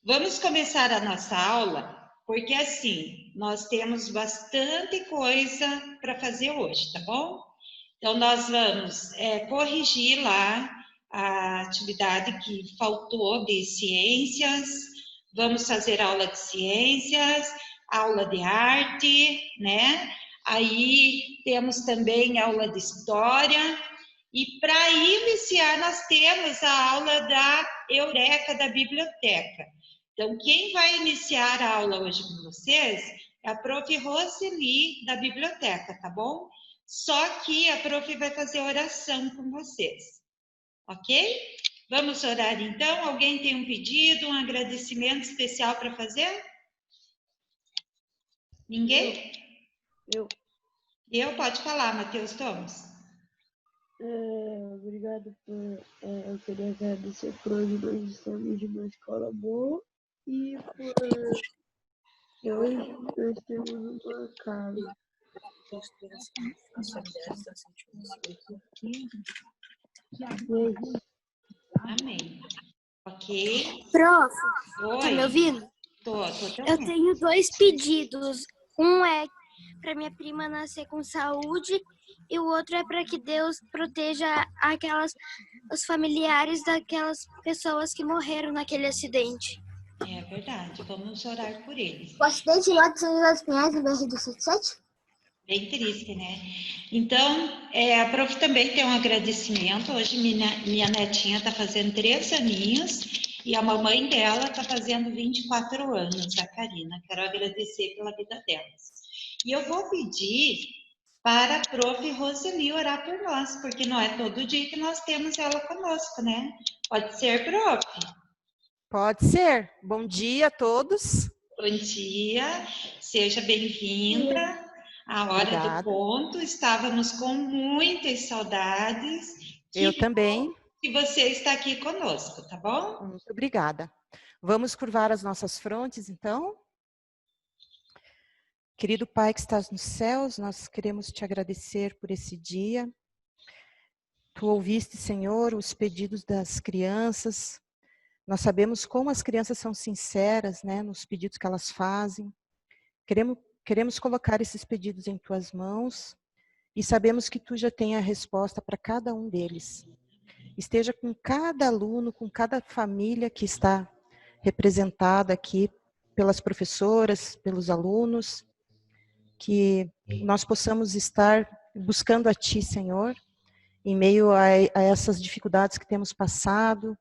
Vamos começar a nossa aula, porque assim, nós temos bastante coisa para fazer hoje, tá bom? Então, nós vamos corrigir lá a atividade que faltou de ciências, vamos fazer aula de ciências, aula de arte, né? Aí temos também aula de história, e para iniciar, nós temos a aula da Eureka da Biblioteca. Então, quem vai iniciar a aula hoje com vocês é a prof. Roseli, da biblioteca, tá bom? Só que a prof vai fazer oração com vocês, ok? Vamos orar então? Alguém tem um pedido, um agradecimento especial para fazer? Ninguém? Eu? Pode falar, Matheus Thomas. Obrigado por... eu queria agradecer por hoje nós estamos de uma escola boa e por hoje nós temos uma casa. Amém. Ok? Prof, Oi. tá me ouvindo? Tô Eu tenho 2 pedidos. Um é para minha prima nascer com saúde e o outro é para que Deus proteja os familiares daquelas pessoas que morreram naquele acidente. É verdade, vamos orar por eles. O acidente lá de São José dos Pinhais, no BR-277? Bem triste, né? Então, a prof também tem um agradecimento. Hoje minha netinha está fazendo 3 aninhos e a mamãe dela está fazendo 24 anos, a Karina. Quero agradecer pela vida delas. E eu vou pedir para a prof. Roseli orar por nós, porque não é todo dia que nós temos ela conosco, né? Pode ser, prof? Pode ser. Bom dia a todos. Bom dia, seja bem-vinda. A hora Obrigada. do ponto, estávamos com muitas saudades. Eu também. Que você está aqui conosco, tá bom? Muito obrigada. Vamos curvar as nossas frontes, então? Querido Pai que estás nos céus, nós queremos te agradecer por esse dia. Tu ouviste, Senhor, os pedidos das crianças. Nós sabemos como as crianças são sinceras, né, nos pedidos que elas fazem. Queremos colocar esses pedidos em tuas mãos e sabemos que tu já tem a resposta para cada um deles. Esteja com cada aluno, com cada família que está representada aqui pelas professoras, pelos alunos, que nós possamos estar buscando a Ti, Senhor, em meio a essas dificuldades que temos passado,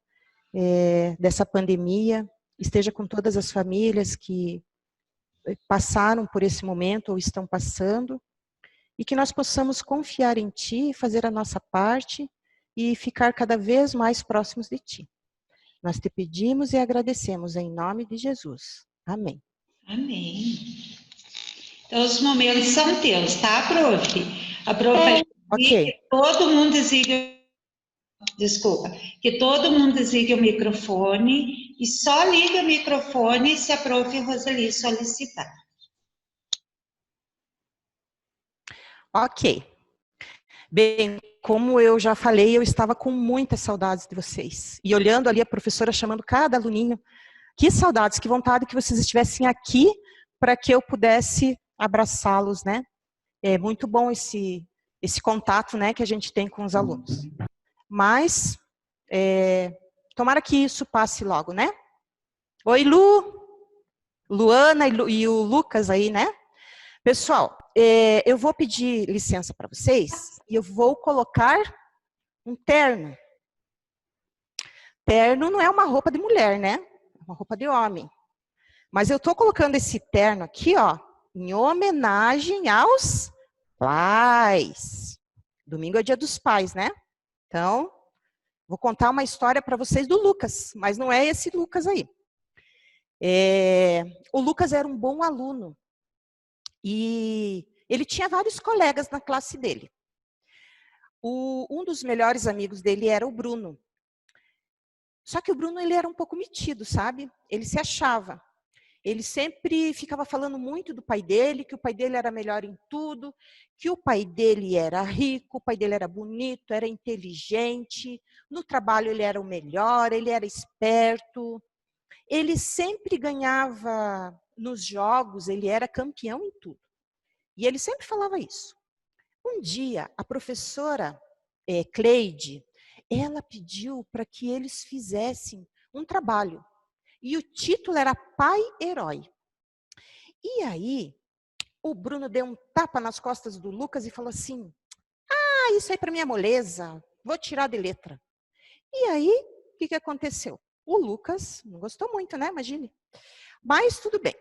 dessa pandemia. Esteja com todas as famílias que passaram por esse momento ou estão passando, e que nós possamos confiar em Ti, fazer a nossa parte e ficar cada vez mais próximos de Ti. Nós te pedimos e agradecemos em nome de Jesus. Amém. Amém. Então, os momentos são teus, tá, prof? A prof vai pedir que todo mundo desligue... Desculpa. Que todo mundo desligue o microfone e só liga o microfone se a prof. Roseli solicitar. Ok. Bem, como eu já falei, eu estava com muitas saudades de vocês. E olhando ali a professora chamando cada aluninho, que saudades, que vontade que vocês estivessem aqui para que eu pudesse abraçá-los, né? É muito bom esse contato, né, que a gente tem com os alunos. Mas, tomara que isso passe logo, né? Oi, Luana e o Lucas aí, né? Pessoal, eu vou pedir licença para vocês e eu vou colocar um terno. Terno não é uma roupa de mulher, né? É uma roupa de homem. Mas eu estou colocando esse terno aqui, ó, em homenagem aos pais. Domingo é dia dos pais, né? Então, vou contar uma história para vocês do Lucas, mas não é esse Lucas aí. O Lucas era um bom aluno. E ele tinha vários colegas na classe dele. Um dos melhores amigos dele era o Bruno. Só que o Bruno, ele era um pouco metido, sabe? Ele se achava. Ele sempre ficava falando muito do pai dele, que o pai dele era melhor em tudo, que o pai dele era rico, o pai dele era bonito, era inteligente, no trabalho ele era o melhor, ele era esperto. Ele sempre ganhava nos jogos, ele era campeão em tudo. E ele sempre falava isso. Um dia, a professora Cleide, ela pediu para que eles fizessem um trabalho. E o título era Pai Herói. E aí, o Bruno deu um tapa nas costas do Lucas e falou assim, isso aí para mim é moleza, vou tirar de letra. E aí, o que aconteceu? O Lucas não gostou muito, né? Imagine. Mas tudo bem.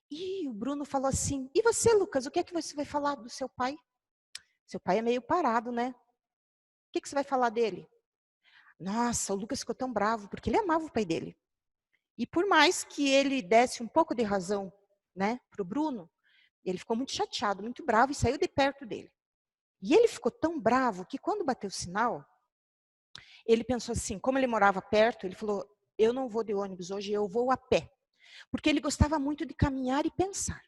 E o Bruno falou assim, e você, Lucas, o que é que você vai falar do seu pai? Seu pai é meio parado, né? O que você vai falar dele? Nossa, o Lucas ficou tão bravo, porque ele amava o pai dele. E por mais que ele desse um pouco de razão, né, para o Bruno, ele ficou muito chateado, muito bravo e saiu de perto dele. E ele ficou tão bravo que quando bateu o sinal, ele pensou assim, como ele morava perto, ele falou, eu não vou de ônibus hoje, eu vou a pé. Porque ele gostava muito de caminhar e pensar.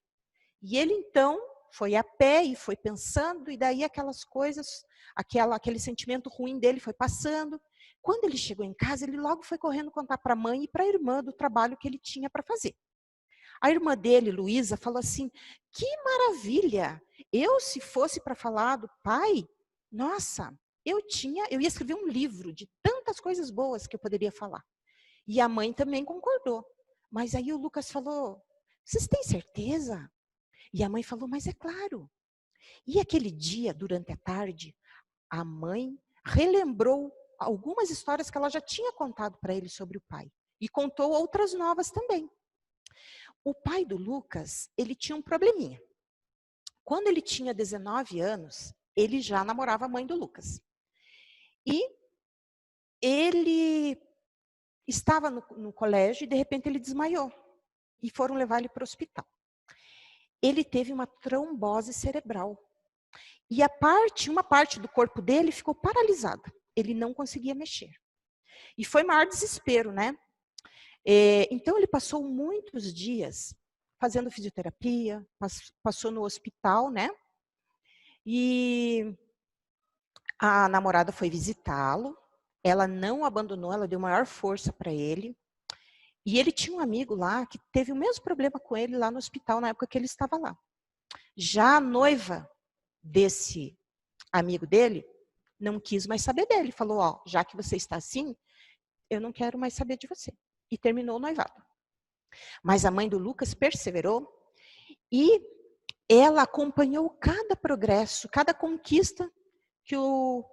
E ele então foi a pé e foi pensando, e daí aquelas coisas, aquele sentimento ruim dele foi passando. Quando ele chegou em casa, ele logo foi correndo contar para a mãe e para a irmã do trabalho que ele tinha para fazer. A irmã dele, Luísa, falou assim, que maravilha! Eu, se fosse para falar do pai, nossa, eu ia escrever um livro de tantas coisas boas que eu poderia falar. E a mãe também concordou. Mas aí o Lucas falou, vocês têm certeza? E a mãe falou, mas é claro. E aquele dia, durante a tarde, a mãe relembrou algumas histórias que ela já tinha contado para ele sobre o pai. E contou outras novas também. O pai do Lucas, ele tinha um probleminha. Quando ele tinha 19 anos, ele já namorava a mãe do Lucas. E ele estava no colégio e, de repente, ele desmaiou. E foram levar ele para o hospital. Ele teve uma trombose cerebral. E uma parte do corpo dele ficou paralisada. Ele não conseguia mexer. E foi maior desespero, né? Então, ele passou muitos dias fazendo fisioterapia, passou no hospital, né? E a namorada foi visitá-lo. Ela não abandonou, ela deu maior força para ele. E ele tinha um amigo lá que teve o mesmo problema com ele lá no hospital na época que ele estava lá. Já a noiva desse amigo dele não quis mais saber dele. Falou, ó, já que você está assim, eu não quero mais saber de você. E terminou o noivado. Mas a mãe do Lucas perseverou e ela acompanhou cada progresso, cada conquista que o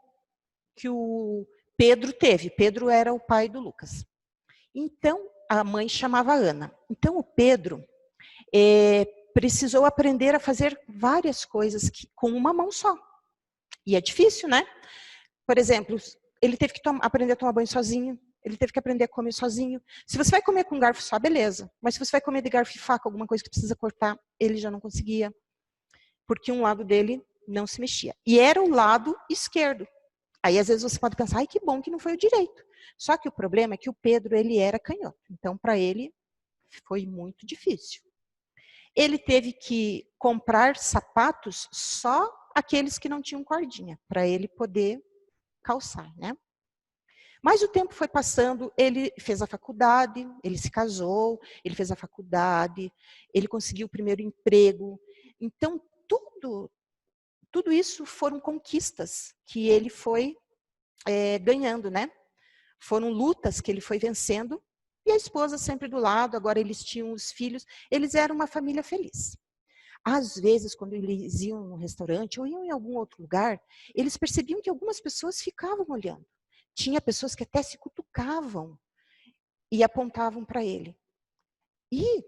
Pedro teve. Pedro era o pai do Lucas. Então, a mãe chamava Ana. Então, o Pedro precisou aprender a fazer várias coisas com uma mão só. E é difícil, né? Por exemplo, ele teve que aprender a tomar banho sozinho, ele teve que aprender a comer sozinho. Se você vai comer com garfo só, beleza. Mas se você vai comer de garfo e faca, alguma coisa que precisa cortar, ele já não conseguia. Porque um lado dele não se mexia. E era o lado esquerdo. Aí, às vezes, você pode pensar, ai, que bom que não foi o direito. Só que o problema é que o Pedro, ele era canhoto. Então, para ele, foi muito difícil. Ele teve que comprar sapatos só aqueles que não tinham cordinha, para ele poder calçar, né? Mas o tempo foi passando, ele fez a faculdade, ele se casou, ele fez a faculdade, ele conseguiu o primeiro emprego. Então, tudo isso foram conquistas que ele foi ganhando, né? Foram lutas que ele foi vencendo, e a esposa sempre do lado, agora eles tinham os filhos, eles eram uma família feliz. Às vezes, quando eles iam num restaurante ou iam em algum outro lugar, eles percebiam que algumas pessoas ficavam olhando. Tinha pessoas que até se cutucavam e apontavam para ele. E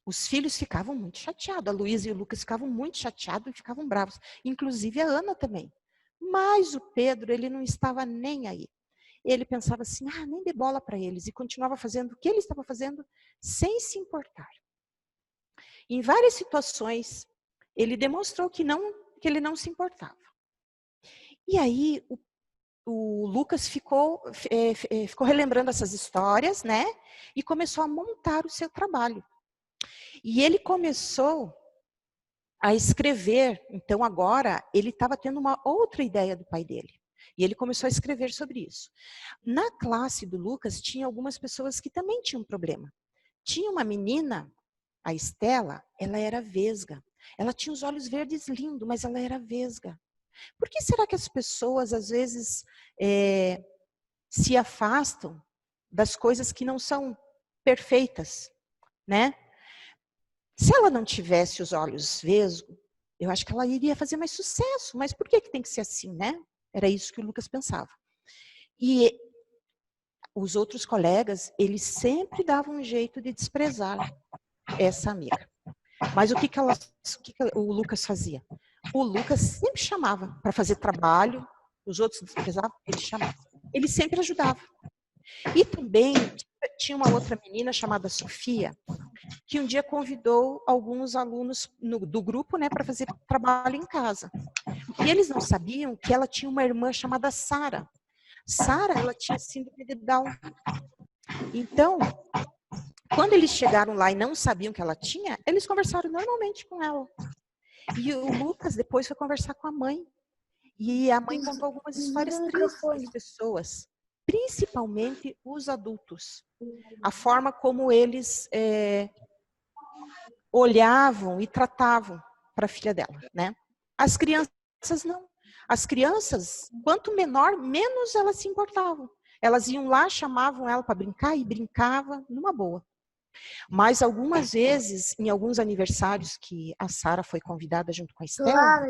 os filhos ficavam muito chateados. A Luísa e o Lucas ficavam muito chateados e ficavam bravos. Inclusive a Ana também. Mas o Pedro, ele não estava nem aí. Ele pensava assim, nem dê bola para eles. E continuava fazendo o que ele estava fazendo sem se importar. Em várias situações, ele demonstrou que ele não se importava. E aí, o Lucas ficou relembrando essas histórias, né? E começou a montar o seu trabalho. E ele começou a escrever. Então, agora, ele estava tendo uma outra ideia do pai dele. E ele começou a escrever sobre isso. Na classe do Lucas, tinha algumas pessoas que também tinham problema. Tinha uma menina, a Estela, ela era vesga. Ela tinha os olhos verdes lindos, mas ela era vesga. Por que será que as pessoas, às vezes, se afastam das coisas que não são perfeitas, né? Se ela não tivesse os olhos vesgos, eu acho que ela iria fazer mais sucesso. Mas por que tem que ser assim, né? Era isso que o Lucas pensava. E os outros colegas, eles sempre davam um jeito de desprezar essa amiga. Mas o que o Lucas fazia? O Lucas sempre chamava para fazer trabalho, os outros desprezavam, ele chamava. Ele sempre ajudava. E também tinha uma outra menina chamada Sofia, que um dia convidou alguns alunos do grupo, né, para fazer trabalho em casa. E eles não sabiam que ela tinha uma irmã chamada Sara. Sara, ela tinha síndrome de Down. Então, quando eles chegaram lá e não sabiam que ela tinha, eles conversaram normalmente com ela. E o Lucas depois foi conversar com a mãe. E a mãe contou algumas histórias tristes das pessoas, principalmente os adultos. A forma como eles olhavam e tratavam para a filha dela, né? As crianças não. As crianças, quanto menor, menos elas se importavam. Elas iam lá, chamavam ela para brincar e brincava numa boa. Mas algumas vezes, em alguns aniversários que a Sara foi convidada junto com a Estela,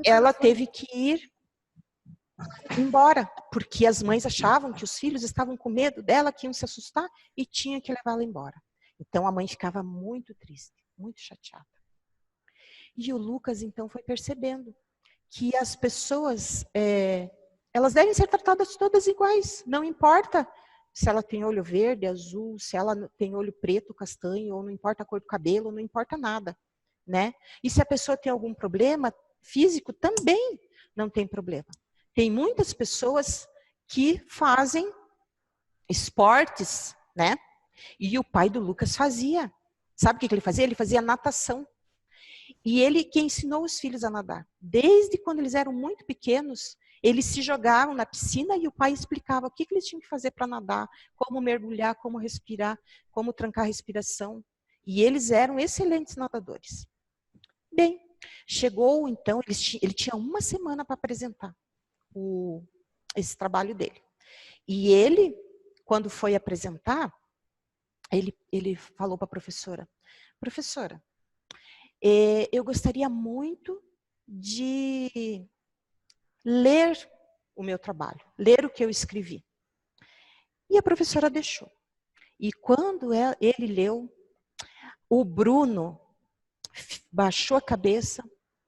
ela teve que ir embora, porque as mães achavam que os filhos estavam com medo dela, que iam se assustar e tinha que levá-la embora. Então a mãe ficava muito triste, muito chateada. E o Lucas então foi percebendo que as pessoas, elas devem ser tratadas todas iguais, não importa se ela tem olho verde, azul, se ela tem olho preto, castanho, ou não importa a cor do cabelo, não importa nada, né? E se a pessoa tem algum problema físico, também não tem problema. Tem muitas pessoas que fazem esportes, né? E o pai do Lucas fazia. Sabe o que ele fazia? Ele fazia natação. E ele que ensinou os filhos a nadar. Desde quando eles eram muito pequenos, eles se jogavam na piscina e o pai explicava o que eles tinham que fazer para nadar, como mergulhar, como respirar, como trancar a respiração. E eles eram excelentes nadadores. Bem, chegou então, ele tinha uma semana para apresentar esse trabalho dele. E ele, quando foi apresentar, ele falou para a professora, professora, eu gostaria muito de ler o meu trabalho, ler o que eu escrevi. E a professora deixou. E quando ele leu, o Bruno baixou a cabeça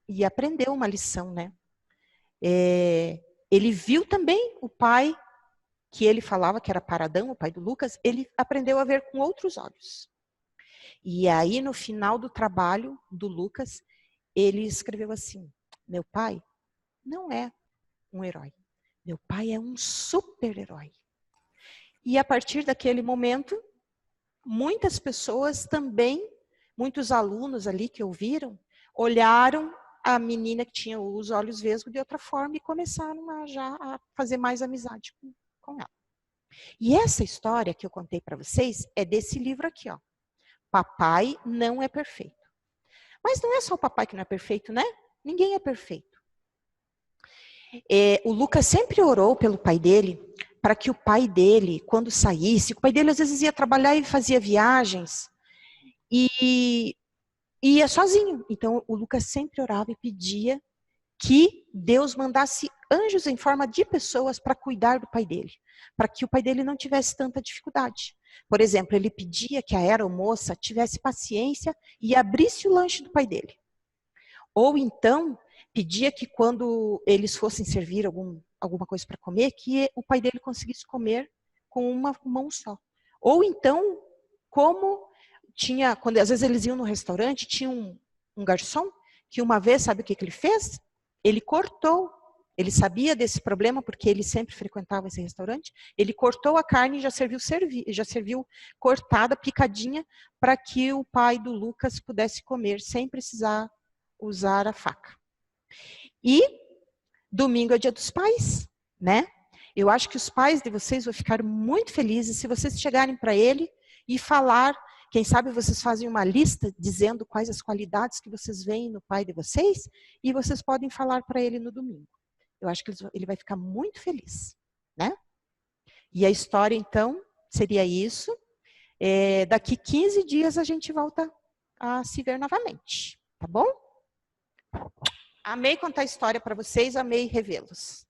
e aprendeu uma lição, né? Ele viu também o pai, que ele falava que era paradão, o pai do Lucas, ele aprendeu a ver com outros olhos. E aí, no final do trabalho do Lucas, ele escreveu assim, meu pai não é um herói, meu pai é um super-herói. E a partir daquele momento, muitas pessoas também, muitos alunos ali que ouviram, olharam a menina que tinha os olhos vesgos de outra forma e começaram a fazer mais amizade com ela. E essa história que eu contei para vocês é desse livro aqui, ó. Papai não é perfeito. Mas não é só o papai que não é perfeito, né? Ninguém é perfeito. O Lucas sempre orou pelo pai dele, para que o pai dele, quando saísse, o pai dele às vezes ia trabalhar e fazia viagens, e ia sozinho. Então o Lucas sempre orava e pedia que Deus mandasse anjos em forma de pessoas para cuidar do pai dele, para que o pai dele não tivesse tanta dificuldade. Por exemplo, ele pedia que a aeromoça tivesse paciência e abrisse o lanche do pai dele. Ou então, pedia que quando eles fossem servir alguma coisa para comer, que o pai dele conseguisse comer com uma mão só. Ou então, como tinha, quando às vezes eles iam no restaurante, tinha um garçom, que uma vez, sabe o que ele fez? Ele cortou. Ele sabia desse problema, porque ele sempre frequentava esse restaurante. Ele cortou a carne e já serviu cortada, picadinha, para que o pai do Lucas pudesse comer, sem precisar usar a faca. E domingo é dia dos pais. né? Eu acho que os pais de vocês vão ficar muito felizes se vocês chegarem para ele e falar, quem sabe vocês fazem uma lista dizendo quais as qualidades que vocês veem no pai de vocês e vocês podem falar para ele no domingo. Eu acho que ele vai ficar muito feliz, né? E a história, então, seria isso. Daqui 15 dias a gente volta a se ver novamente, tá bom? Amei contar a história para vocês, amei revê-los.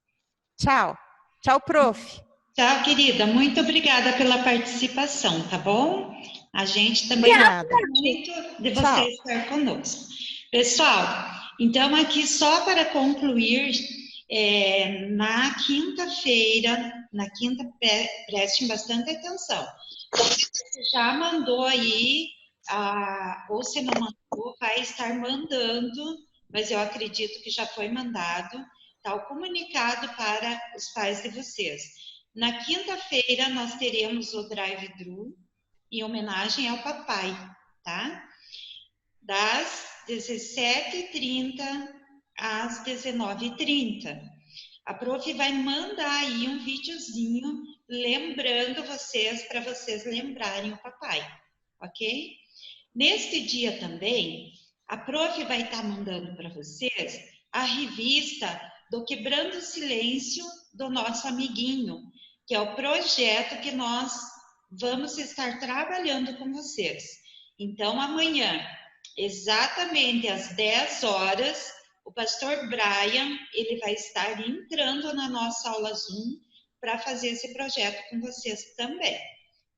Tchau. Tchau, prof. Tchau, querida. Muito obrigada pela participação, tá bom? A gente também Obrigada. gosta muito de você Tchau. estar conosco. Pessoal, então aqui só para concluir, na quinta-feira, prestem bastante atenção. Você já mandou aí, ou se não mandou, vai estar mandando, mas eu acredito que já foi mandado, tá, o comunicado para os pais de vocês. Na quinta-feira, nós teremos o drive-thru em homenagem ao papai, tá? Das 17h30 às 19h30. A prof vai mandar aí um videozinho lembrando vocês, para vocês lembrarem o papai, ok? Neste dia também, a prof vai estar mandando para vocês a revista do Quebrando o Silêncio do nosso amiguinho, que é o projeto que nós vamos estar trabalhando com vocês. Então, amanhã, exatamente às 10 horas, o pastor Brian, ele vai estar entrando na nossa aula Zoom para fazer esse projeto com vocês também.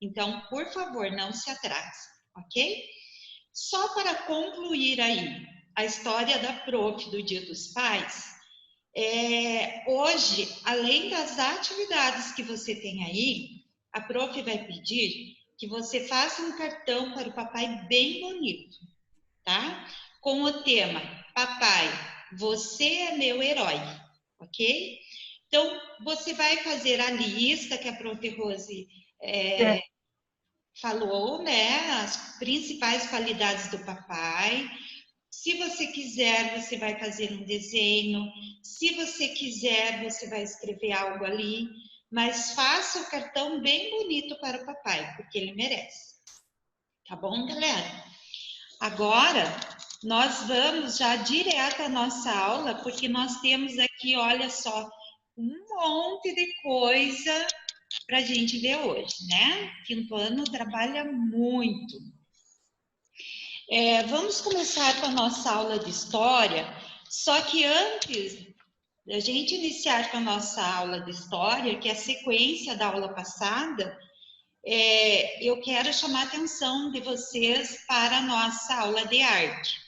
Então, por favor, não se atrase, ok? Só para concluir aí a história da prof do Dia dos Pais, hoje, além das atividades que você tem aí, a prof vai pedir que você faça um cartão para o papai bem bonito, tá? Com o tema, papai, você é meu herói, ok? Então, você vai fazer a lista que a prof. Rose falou, né? As principais qualidades do papai. Se você quiser, você vai fazer um desenho. Se você quiser, você vai escrever algo ali. Mas faça o cartão bem bonito para o papai, porque ele merece. Tá bom, galera? Agora, nós vamos já direto à nossa aula, porque nós temos aqui, olha só, um monte de coisa para a gente ver hoje, né? Quinto ano trabalha muito. Vamos começar com a nossa aula de história, só que antes da gente iniciar com a nossa aula de história, que é a sequência da aula passada, eu quero chamar a atenção de vocês para a nossa aula de arte.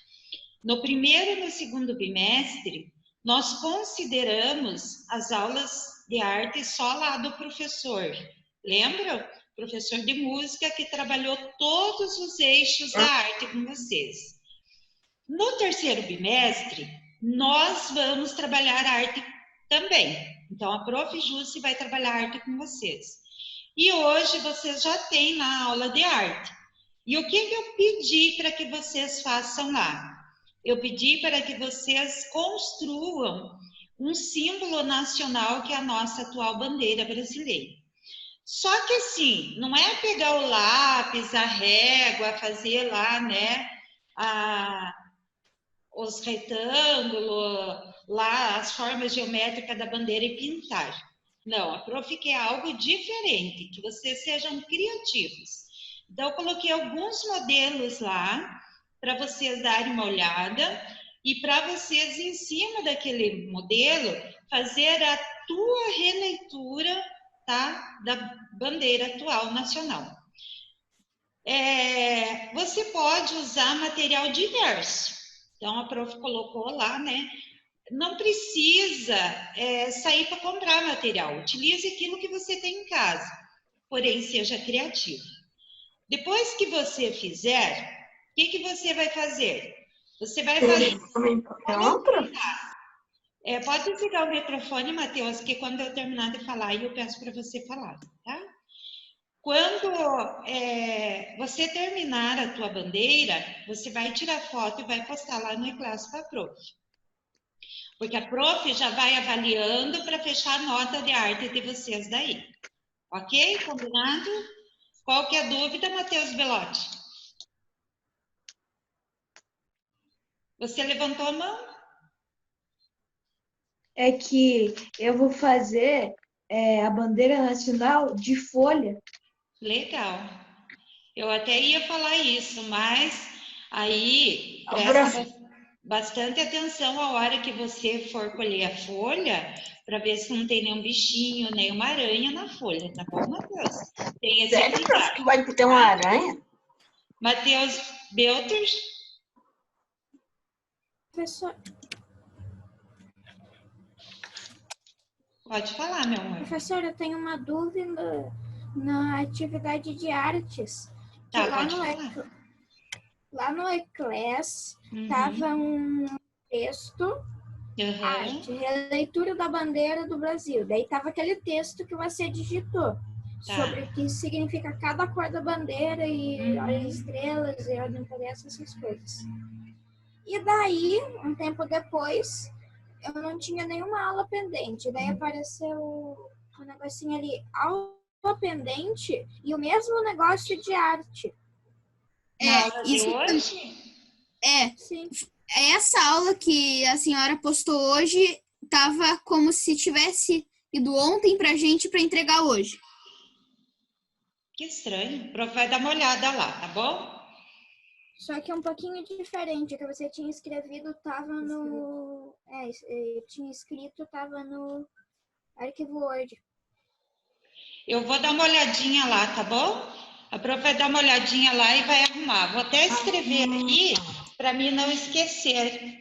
No primeiro e no segundo bimestre, nós consideramos as aulas de arte só lá do professor. Lembra? Professor de música que trabalhou todos os eixos da arte com vocês. No terceiro bimestre, nós vamos trabalhar arte também. Então, a prof. Jussi vai trabalhar arte com vocês. E hoje vocês já têm na aula de arte. E o que eu pedi para que vocês façam lá? Eu pedi para que vocês construam um símbolo nacional que é a nossa atual bandeira brasileira. Só que assim, não é pegar o lápis, a régua, fazer lá, né, os retângulos, lá as formas geométricas da bandeira e pintar. Não, a prof. Quer algo diferente, que vocês sejam criativos. Então, eu coloquei alguns modelos lá, para vocês darem uma olhada, e para vocês, em cima daquele modelo, fazer a tua releitura, tá, da bandeira atual nacional. Você pode usar material diverso. Então, a prof. Colocou lá, né? Não precisa sair para comprar material. Utilize aquilo que você tem em casa, porém seja criativo. Depois que você fizer, o que você vai fazer? Você vai fazer... Pode desligar o microfone, Matheus, que quando eu terminar de falar, eu peço para você falar, tá? Quando você terminar a tua bandeira, você vai tirar foto e vai postar lá no E-Classe para a prof. Porque a prof já vai avaliando para fechar a nota de arte de vocês daí. Ok? Combinado? Qualquer dúvida, Matheus Belotti? Você levantou a mão? É que eu vou fazer a bandeira nacional de folha. Legal. Eu até ia falar isso, mas aí presta bastante atenção a hora que você for colher a folha, para ver se não tem nenhum bichinho, nenhuma aranha na folha, tá bom, Matheus? Tem esse Sério, prof, cuidado. que vai ter uma aranha? Matheus Belters? Professor, Pode falar, meu amor. professor, eu tenho uma dúvida na atividade de artes. Que Tá, pode falar. Lá no Eclés Uhum. tava um texto, arte, releitura da bandeira do Brasil. Daí tava aquele texto que você digitou sobre o que significa cada cor da bandeira e as estrelas e ordem impressa, essas coisas. E daí, um tempo depois, eu não tinha nenhuma aula pendente. Daí apareceu um negocinho ali, aula pendente e o mesmo negócio de arte. Na aula de hoje? Sim. Essa aula que a senhora postou hoje tava como se tivesse ido ontem pra gente para entregar hoje. Que estranho. O prof vai dar uma olhada lá, tá bom? Só que é um pouquinho diferente. O que você tinha escrevido tava no... tinha escrito, tava no arquivo Word. Eu vou dar uma olhadinha lá, tá bom? A prof vai dar uma olhadinha lá e vai arrumar. Vou até escrever aqui para mim não esquecer.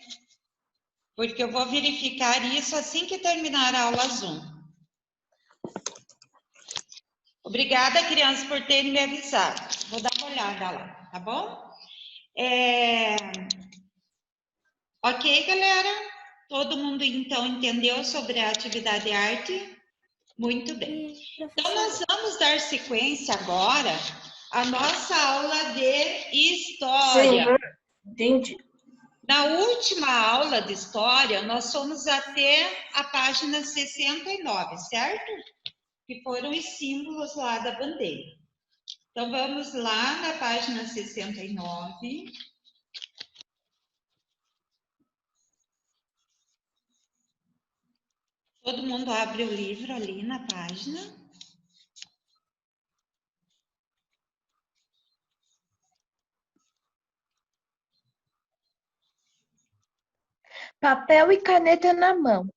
Porque eu vou verificar isso assim que terminar a aula Zoom. Obrigada, crianças, por terem me avisado. Vou dar uma olhada lá, tá bom? Ok, galera? Todo mundo, então, entendeu sobre a atividade de arte? Muito bem. Então, nós vamos dar sequência agora à nossa aula de História. Sim, entendi. Na última aula de História, nós fomos até a página 69, certo? Que foram os símbolos lá da bandeira. Então, vamos lá na página 69. Todo mundo abre o livro ali na página. Papel e caneta na mão.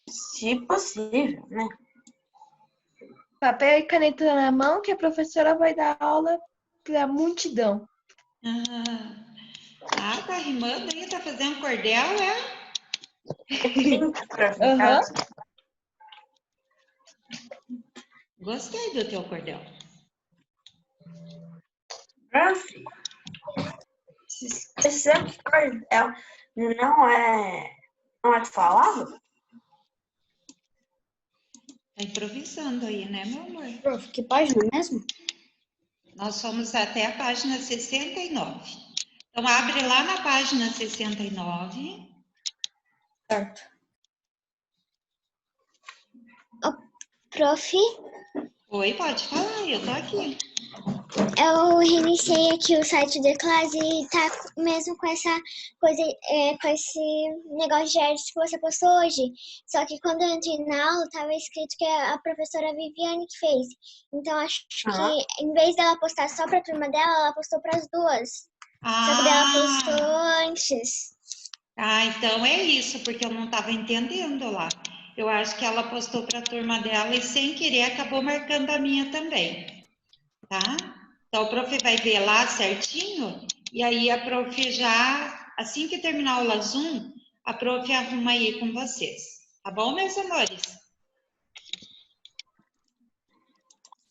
Se possível, né? Papel e caneta na mão que a professora vai dar aula para a multidão. Tá rimando aí? Tá fazendo cordel, é? Aham. Gostei do teu cordel. Prof, esse cordel não é falável? Tá improvisando aí, né, meu amor? Prof, que página mesmo? Nós fomos até a página 69. Então, abre lá na página 69. Certo. Prof, Oi, pode falar, eu tô aqui. eu reiniciei aqui o site da classe e tá mesmo com essa coisa, com esse negócio de arte que você postou hoje. Só que quando eu entrei na aula, tava escrito que é a professora Viviane que fez. Então, acho que em vez dela postar só pra turma dela, ela postou pras duas. Só que ela postou antes. Ah, então é isso, porque eu não estava entendendo lá. Eu acho que ela postou para a turma dela e sem querer acabou marcando a minha também, tá? Então, o prof vai ver lá certinho e aí a prof já, assim que terminar o aula Zoom, a prof arruma aí com vocês. Tá bom, meus amores?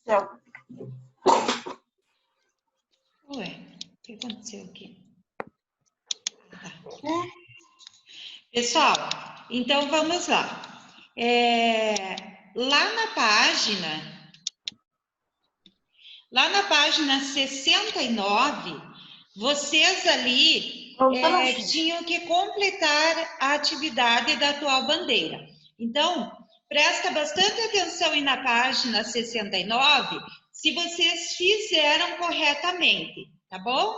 Não. Ué, o que aconteceu aqui? Tá. Pessoal, então vamos lá. Lá na página 69, Vocês ali tinham que completar a atividade da atual bandeira. Então, presta bastante atenção aí na página 69, se vocês fizeram corretamente, tá bom?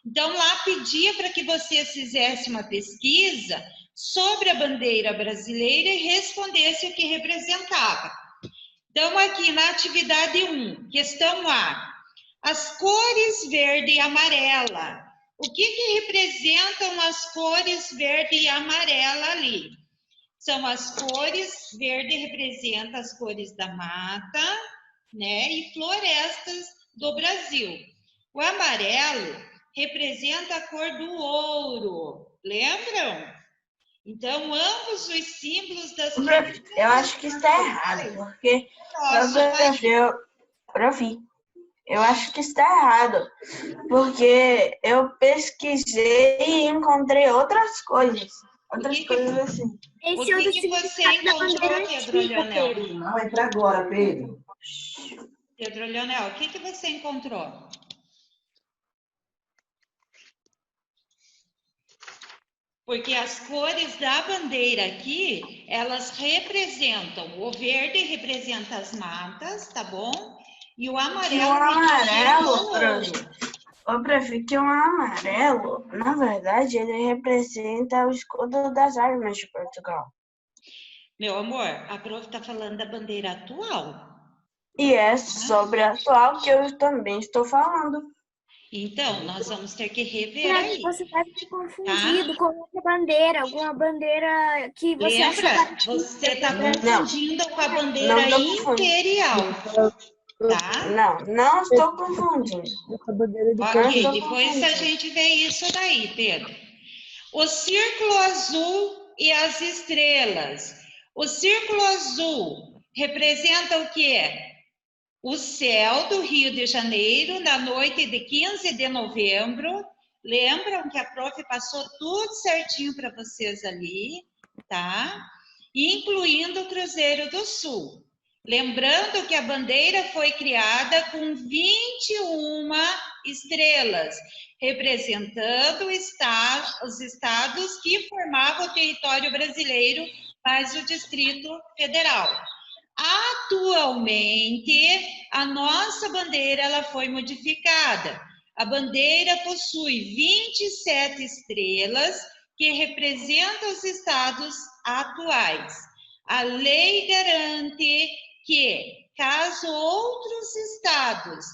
Então, lá pedia para que vocês fizessem uma pesquisa sobre a bandeira brasileira e respondessem o que representava. Então, aqui na atividade 1, questão A, as cores verde e amarela. O que representam as cores verde e amarela ali? São as cores, verde representa as cores da mata, né, e florestas do Brasil. O amarelo representa a cor do ouro, lembram? Então, ambos os símbolos das... Eu acho que está errado, porque... Eu acho que está errado, porque eu pesquisei e encontrei outras coisas. Outras coisas assim. O que você encontrou, Pedro Leonel? Não entra agora, Pedro. Pedro Leonel, o que você encontrou? Porque as cores da bandeira aqui, elas representam, o verde representa as matas, tá bom? E o amarelo... Eu prefiro que o amarelo, na verdade, ele representa o escudo das armas de Portugal. Meu amor, a prof está falando da bandeira atual. E é sobre a atual que eu também estou falando. Então, nós vamos ter que rever aí. Você deve ter confundido com outra bandeira, alguma bandeira que você Lembra? Você está confundindo com a bandeira imperial. Tá? Não estou confundindo. Ok, depois a gente vê isso daí, Pedro. O círculo azul e as estrelas. O círculo azul representa o quê? O céu do Rio de Janeiro, na noite de 15 de novembro. Lembram que a prof passou tudo certinho para vocês ali, tá? Incluindo o Cruzeiro do Sul. Lembrando que a bandeira foi criada com 21 estrelas, representando os estados que formavam o território brasileiro, mais o Distrito Federal. Atualmente, a nossa bandeira ela foi modificada. A bandeira possui 27 estrelas que representam os estados atuais. A lei garante que, caso outros estados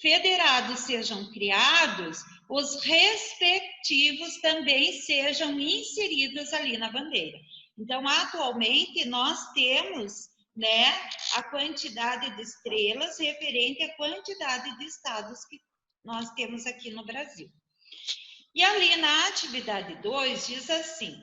federados sejam criados, os respectivos também sejam inseridos ali na bandeira. Então, atualmente, nós temos, né, a quantidade de estrelas referente à quantidade de estados que nós temos aqui no Brasil. E ali na atividade 2 diz assim: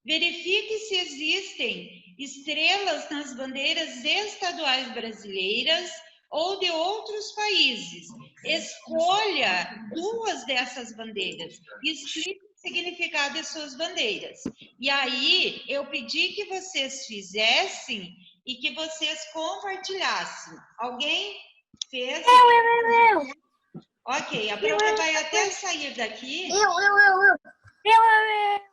verifique se existem estrelas nas bandeiras estaduais brasileiras ou de outros países. Escolha 2 dessas bandeiras e explique o significado de suas bandeiras. E aí, eu pedi que vocês fizessem e que vocês compartilhassem. Alguém fez? Eu. Ok, a prof vai até sair daqui. Eu.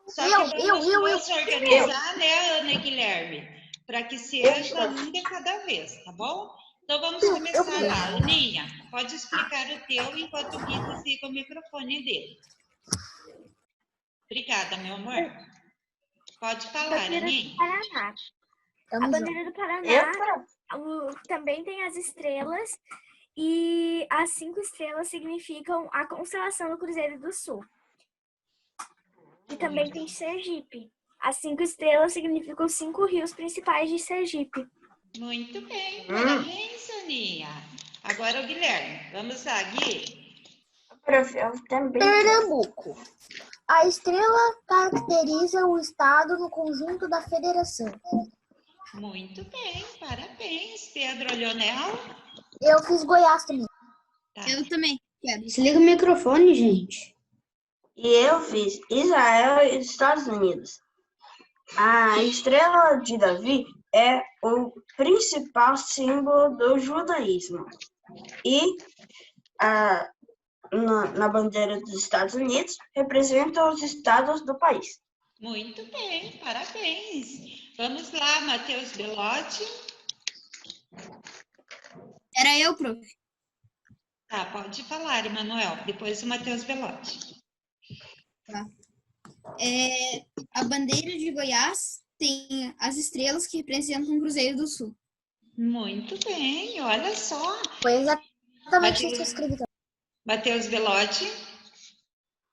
Só que vamos se organizar, né, Ana e Guilherme? Para que seja um de cada vez, tá bom? Então, vamos começar lá. Aninha, pode explicar o teu enquanto o Gui desliga o microfone dele. Obrigada, meu amor. Pode falar, Aninha. A bandeira do Paraná também tem as estrelas e as 5 estrelas significam a constelação do Cruzeiro do Sul. E também tem Sergipe. As 5 estrelas significam 5 rios principais de Sergipe. Muito bem, parabéns, Aninha. Agora o Guilherme. Vamos lá, Gui. Pernambuco. A estrela caracteriza o estado no conjunto da federação. Muito bem, parabéns, Pedro Leonel. Eu fiz Goiás também. Tá. Eu também. Desliga o microfone, gente. E eu fiz Israel e Estados Unidos. A estrela de Davi é o principal símbolo do judaísmo. E na bandeira dos Estados Unidos representam os estados do país. Muito bem, parabéns. Vamos lá, Matheus Belotti. Era eu, prof. Tá, pode falar, Emanuel. Depois o Matheus Belotti. Tá. A bandeira de Goiás tem as estrelas que representam o Cruzeiro do Sul. Muito bem, olha só. Foi exatamente isso que eu escrevi. Matheus Belotti.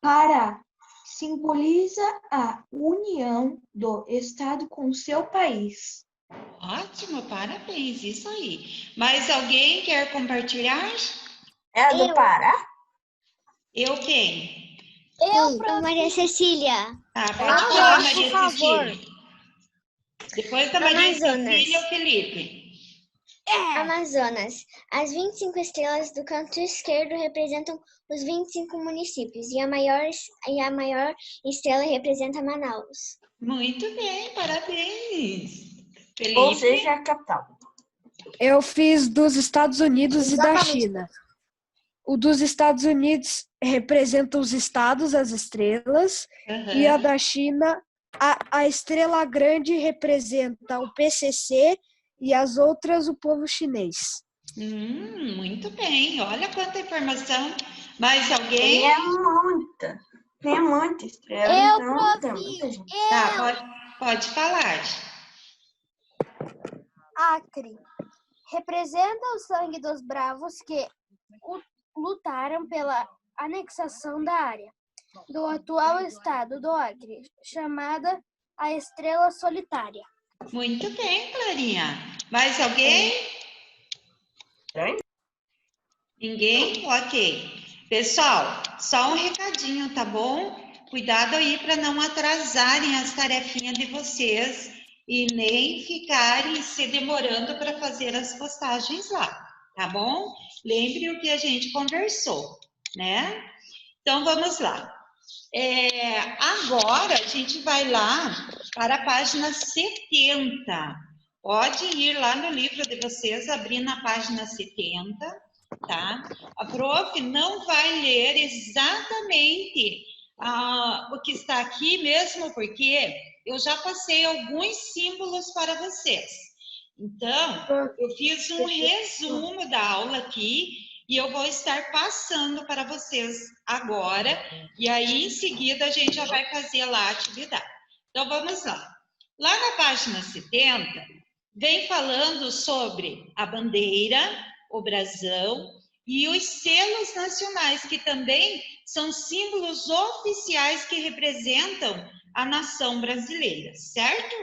Pará simboliza a união do estado com seu país. Ótimo, parabéns, isso aí. Mais alguém quer compartilhar? É a do Pará? Eu quem? Maria Cecília. Tá, pode falar, Maria por favor. Cecília. Depois da Maria Amazonas. Cecília, o Felipe. Amazonas. As 25 estrelas do canto esquerdo representam os 25 municípios e a maior estrela representa Manaus. Muito bem, parabéns. Felipe. Ou seja, a capital. Eu fiz dos Estados Unidos e da Exatamente. China. O dos Estados Unidos representa os estados, as estrelas, e a da China, a estrela grande representa o PCC e as outras o povo chinês. Muito bem, olha quanta informação. Mais alguém? Tem muita estrela. Eu, então, tem prof. muita gente. Tá, pode falar. Acre representa o sangue dos bravos que lutaram pela anexação da área do atual estado do Acre, chamada a Estrela Solitária. Muito bem, Clarinha. Mais alguém? Ninguém? Ok. Pessoal, só um recadinho, tá bom? Cuidado aí para não atrasarem as tarefinhas de vocês e nem ficarem se demorando para fazer as postagens lá, tá bom? Lembre o que a gente conversou, né? Então, vamos lá. Agora, a gente vai lá para a página 70. Pode ir lá no livro de vocês, abrir na página 70, tá? A prof não vai ler exatamente o que está aqui mesmo, porque eu já passei alguns símbolos para vocês. Então, eu fiz um resumo da aula aqui e eu vou estar passando para vocês agora, e aí em seguida a gente já vai fazer lá a atividade. Então, vamos lá. Lá na página 70, vem falando sobre a bandeira, o brasão e os selos nacionais, que também são símbolos oficiais que representam a nação brasileira, certo?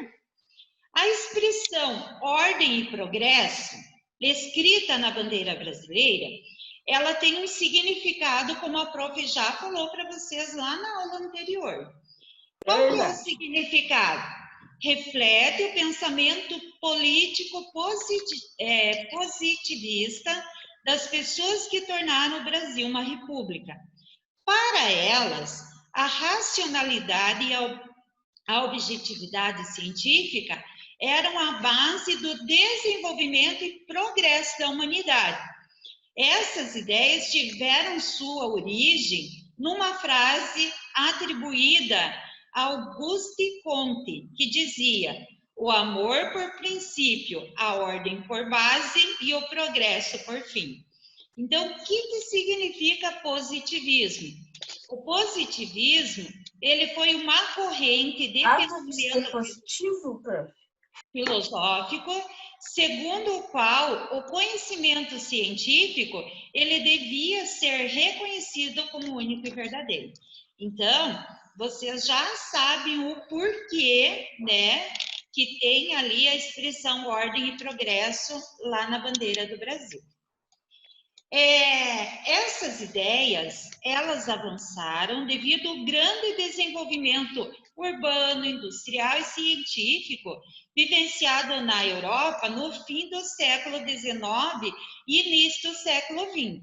A expressão ordem e progresso, escrita na bandeira brasileira, ela tem um significado, como a prof já falou para vocês lá na aula anterior. Qual é o significado? Reflete o pensamento político positivista das pessoas que tornaram o Brasil uma república. Para elas, a racionalidade e a objetividade científica eram a base do desenvolvimento e progresso da humanidade. Essas ideias tiveram sua origem numa frase atribuída a Auguste Comte, que dizia: o amor por princípio, a ordem por base e o progresso por fim. Então, o que significa positivismo? O positivismo, ele foi uma corrente de pensamento filosófico, segundo o qual o conhecimento científico, ele devia ser reconhecido como único e verdadeiro. Então, vocês já sabem o porquê, né, que tem ali a expressão ordem e progresso lá na bandeira do Brasil. Essas ideias, elas avançaram devido ao grande desenvolvimento urbano, industrial e científico vivenciado na Europa no fim do século XIX e início do século XX.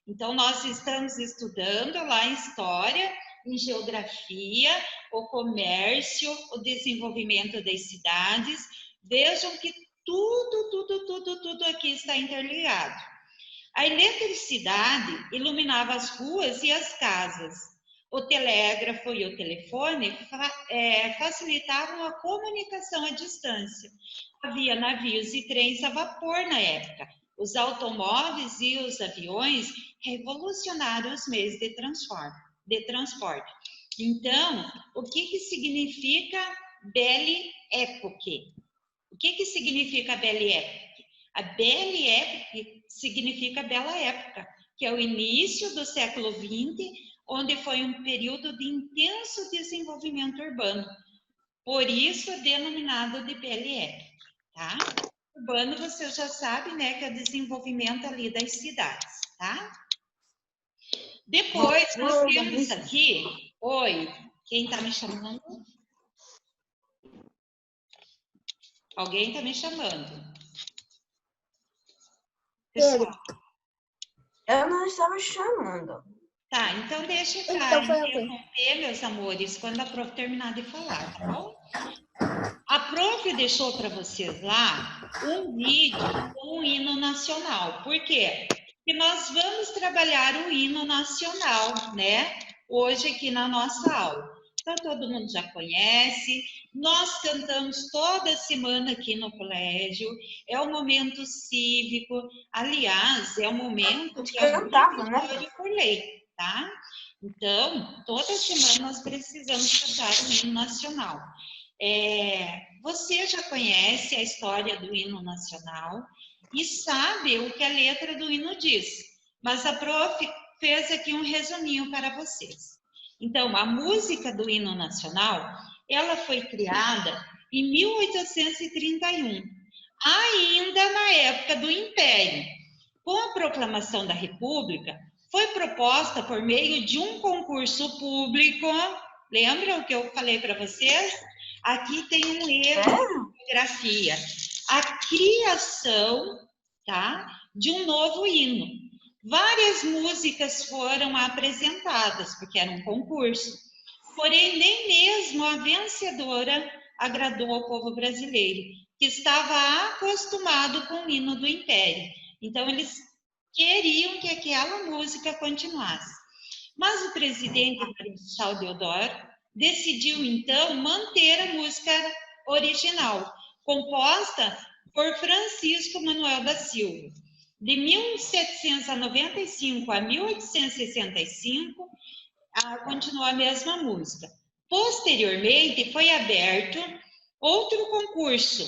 Então, nós estamos estudando lá em História, em Geografia, o comércio, o desenvolvimento das cidades. Vejam que tudo aqui está interligado. A eletricidade iluminava as ruas e as casas. O telégrafo e o telefone facilitavam a comunicação à distância. Havia navios e trens a vapor na época. Os automóveis e os aviões revolucionaram os meios de transporte. Então, o que significa Belle Époque? O que significa Belle Époque? A Belle Époque significa Bela Época, que é o início do século XX, onde foi um período de intenso desenvolvimento urbano. Por isso, é denominado de Belle Époque, tá? Urbano, você já sabe, né, que é o desenvolvimento ali das cidades, tá? Depois, nós temos aqui... Oi, quem está me chamando? Alguém está me chamando. Pessoal. Eu não estava chamando. Tá, então deixa eu interromper, meus amores, quando a prof terminar de falar, tá bom? A prof deixou para vocês lá um vídeo com o hino nacional. Por quê? Porque nós vamos trabalhar o hino nacional, né? Hoje aqui na nossa aula. Então, todo mundo já conhece. Nós cantamos toda semana aqui no colégio. É um momento cívico. Aliás, é um momento que é obrigatório por lei, tá? Então, toda semana nós precisamos cantar o hino nacional. Você já conhece a história do hino nacional e sabe o que a letra do hino diz, mas a prof fez aqui um resuminho para vocês. Então, a música do hino nacional, ela foi criada em 1831, ainda na época do Império. Com a proclamação da República, foi proposta por meio de um concurso público. Lembra o que eu falei para vocês? Aqui tem um erro de ortografia. A criação, tá, de um novo hino. Várias músicas foram apresentadas, porque era um concurso. Porém, nem mesmo a vencedora agradou ao povo brasileiro, que estava acostumado com o hino do Império. Então, eles queriam que aquela música continuasse. Mas o presidente Marechal Deodoro decidiu, então, manter a música original, composta por Francisco Manuel da Silva. De 1795 a 1865, continuou a mesma música. Posteriormente, foi aberto outro concurso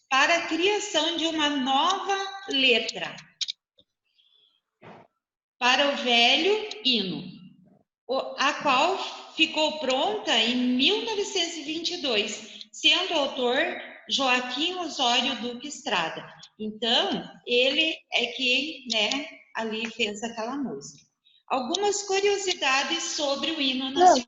para a criação de uma nova letra para o velho hino, a qual ficou pronta em 1922, sendo autor Joaquim Osório Duque Estrada. Então, ele é que, né, ali fez aquela música. Algumas curiosidades sobre o hino nacional.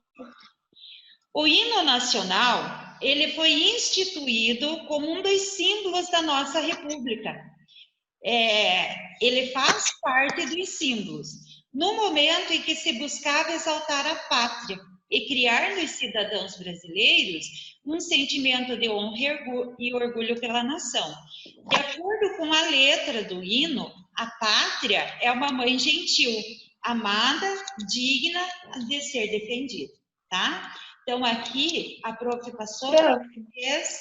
O hino nacional, ele foi instituído como um dos símbolos da nossa República. Ele faz parte dos símbolos. No momento em que se buscava exaltar a pátria e criar nos cidadãos brasileiros um sentimento de honra e orgulho pela nação. De acordo com a letra do hino, a pátria é uma mãe gentil, amada, digna de ser defendida, tá? Então, aqui, a prof passou para vocês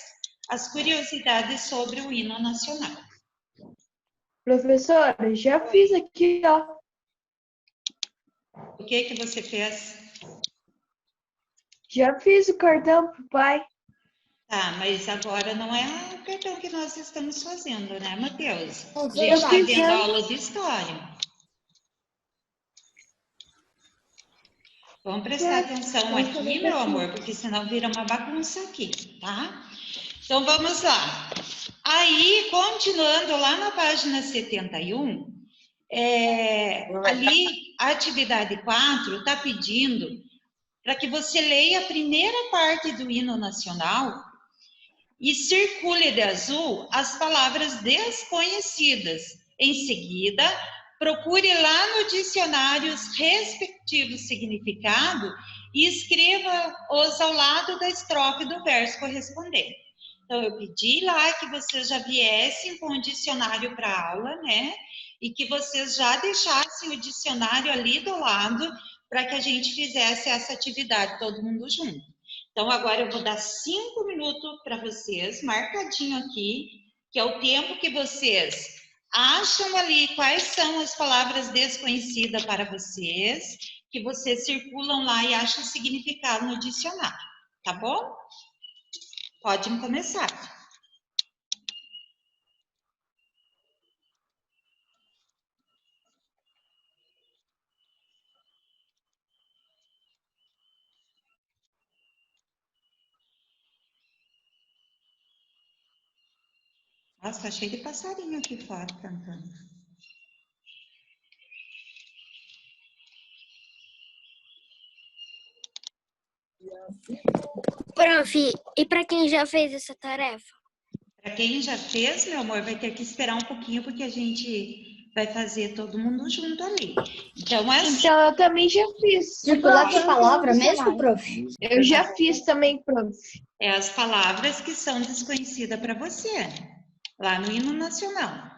as curiosidades sobre o hino nacional. Professora, já fiz aqui, ó. O que você fez? Já fiz o cartão pro pai. Tá, mas agora não é o cartão que nós estamos fazendo, né, Matheus? A gente Eu está fiz vendo aula de história. Vamos prestar atenção aqui, meu amor, porque senão vira uma bagunça aqui, tá? Então, vamos lá. Aí, continuando lá na página 71, ali, a atividade 4 está pedindo para que você leia a primeira parte do hino nacional e circule de azul as palavras desconhecidas. Em seguida, procure lá no dicionário os respectivos significados e escreva-os ao lado da estrofe do verso correspondente. Então, eu pedi lá que vocês já viessem com o dicionário para a aula, né? e que vocês já deixassem o dicionário ali do lado para que a gente fizesse essa atividade todo mundo junto. Então, agora eu vou dar 5 minutos para vocês, marcadinho aqui, que é o tempo que vocês acham ali quais são as palavras desconhecidas para vocês, que vocês circulam lá e acham significado no dicionário, tá bom? Podem começar. Nossa, tá cheio de passarinho aqui fora cantando. Prof, e para quem já fez essa tarefa? Para quem já fez, meu amor, vai ter que esperar um pouquinho, porque a gente vai fazer todo mundo junto ali. Então, Então, eu também já fiz. Circular que palavra mesmo, prof? Eu já fiz também, prof. É as palavras que são desconhecidas para você, lá no hino nacional.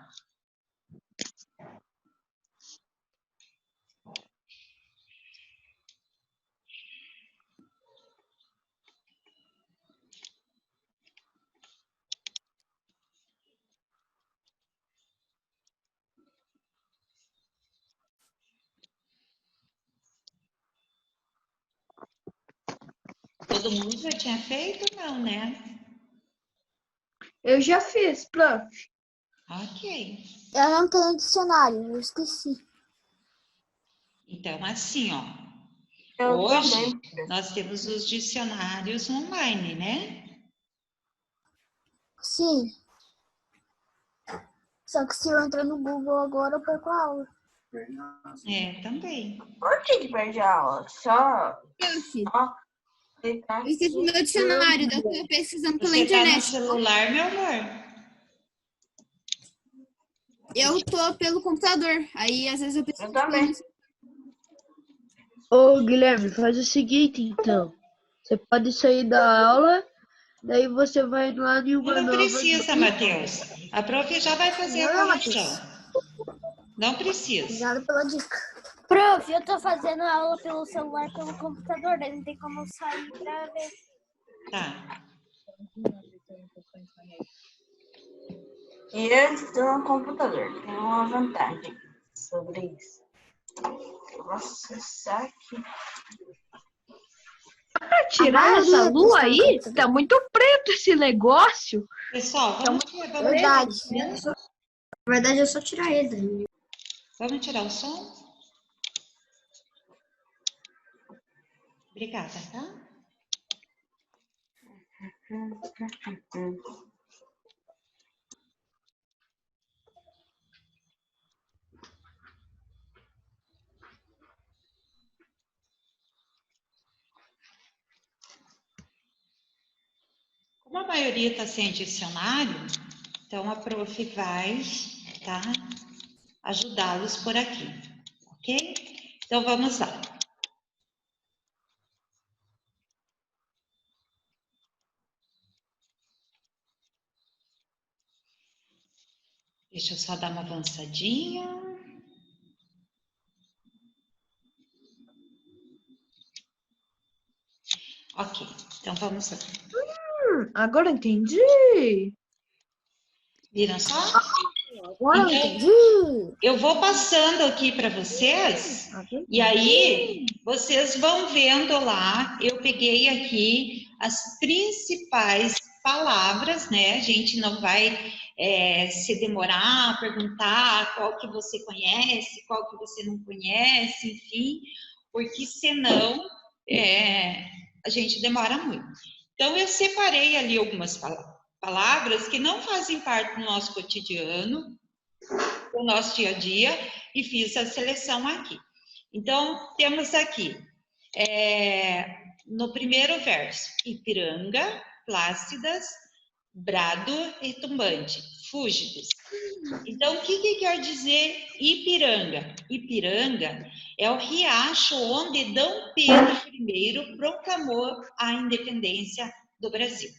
Todo mundo já tinha feito, não, né? Eu já fiz, prof. Ok. Eu não tenho dicionário, eu esqueci. Então, assim, ó. Eu Hoje, também. nós temos os dicionários online, né? Sim. Só que se eu entrar no Google agora, eu perco a aula. É, também. Por que perde a aula? Só Prof, clicar eu esqueci meu dicionário, eu tô pesquisando pela Você tá no internet. celular, meu amor? Eu tô pelo computador, aí às vezes eu preciso... Eu também. Ô, Guilherme, faz o seguinte, então. Você pode sair da aula, daí você vai lá em uma Não nova... precisa, Matheus. A prof já vai fazer a correção. Não precisa. Obrigada pela dica. Prof, eu tô fazendo aula pelo celular, pelo computador, daí não tem como sair pra ver. Tá. E eu estou no computador. Tem uma vantagem sobre isso. Eu vou acessar aqui. Pra tirar essa lua aí, tá muito preto esse negócio. Pessoal, vamos Verdade. Na verdade, é só tirar ele. Vamos tirar o som? Obrigada, tá? Como a maioria está sem dicionário, então a prof vai, tá, ajudá-los por aqui, ok? Então vamos lá. Deixa eu só dar uma avançadinha. Ok, então vamos lá. Agora eu entendi. Viram só? Agora eu Então, entendi. eu vou passando aqui para vocês, e aí vocês vão vendo lá, eu peguei aqui as principais palavras, né? A gente não vai se demorar a perguntar qual que você conhece, qual que você não conhece, enfim, porque senão a gente demora muito. Então, eu separei ali algumas palavras que não fazem parte do nosso cotidiano, do nosso dia a dia, e fiz a seleção aqui. Então, temos aqui, no primeiro verso, Ipiranga, Plácidas, Brado e Tumbante, fúlgidos. Então, o que quer dizer Ipiranga? Ipiranga é o riacho onde D. Pedro I proclamou a independência do Brasil.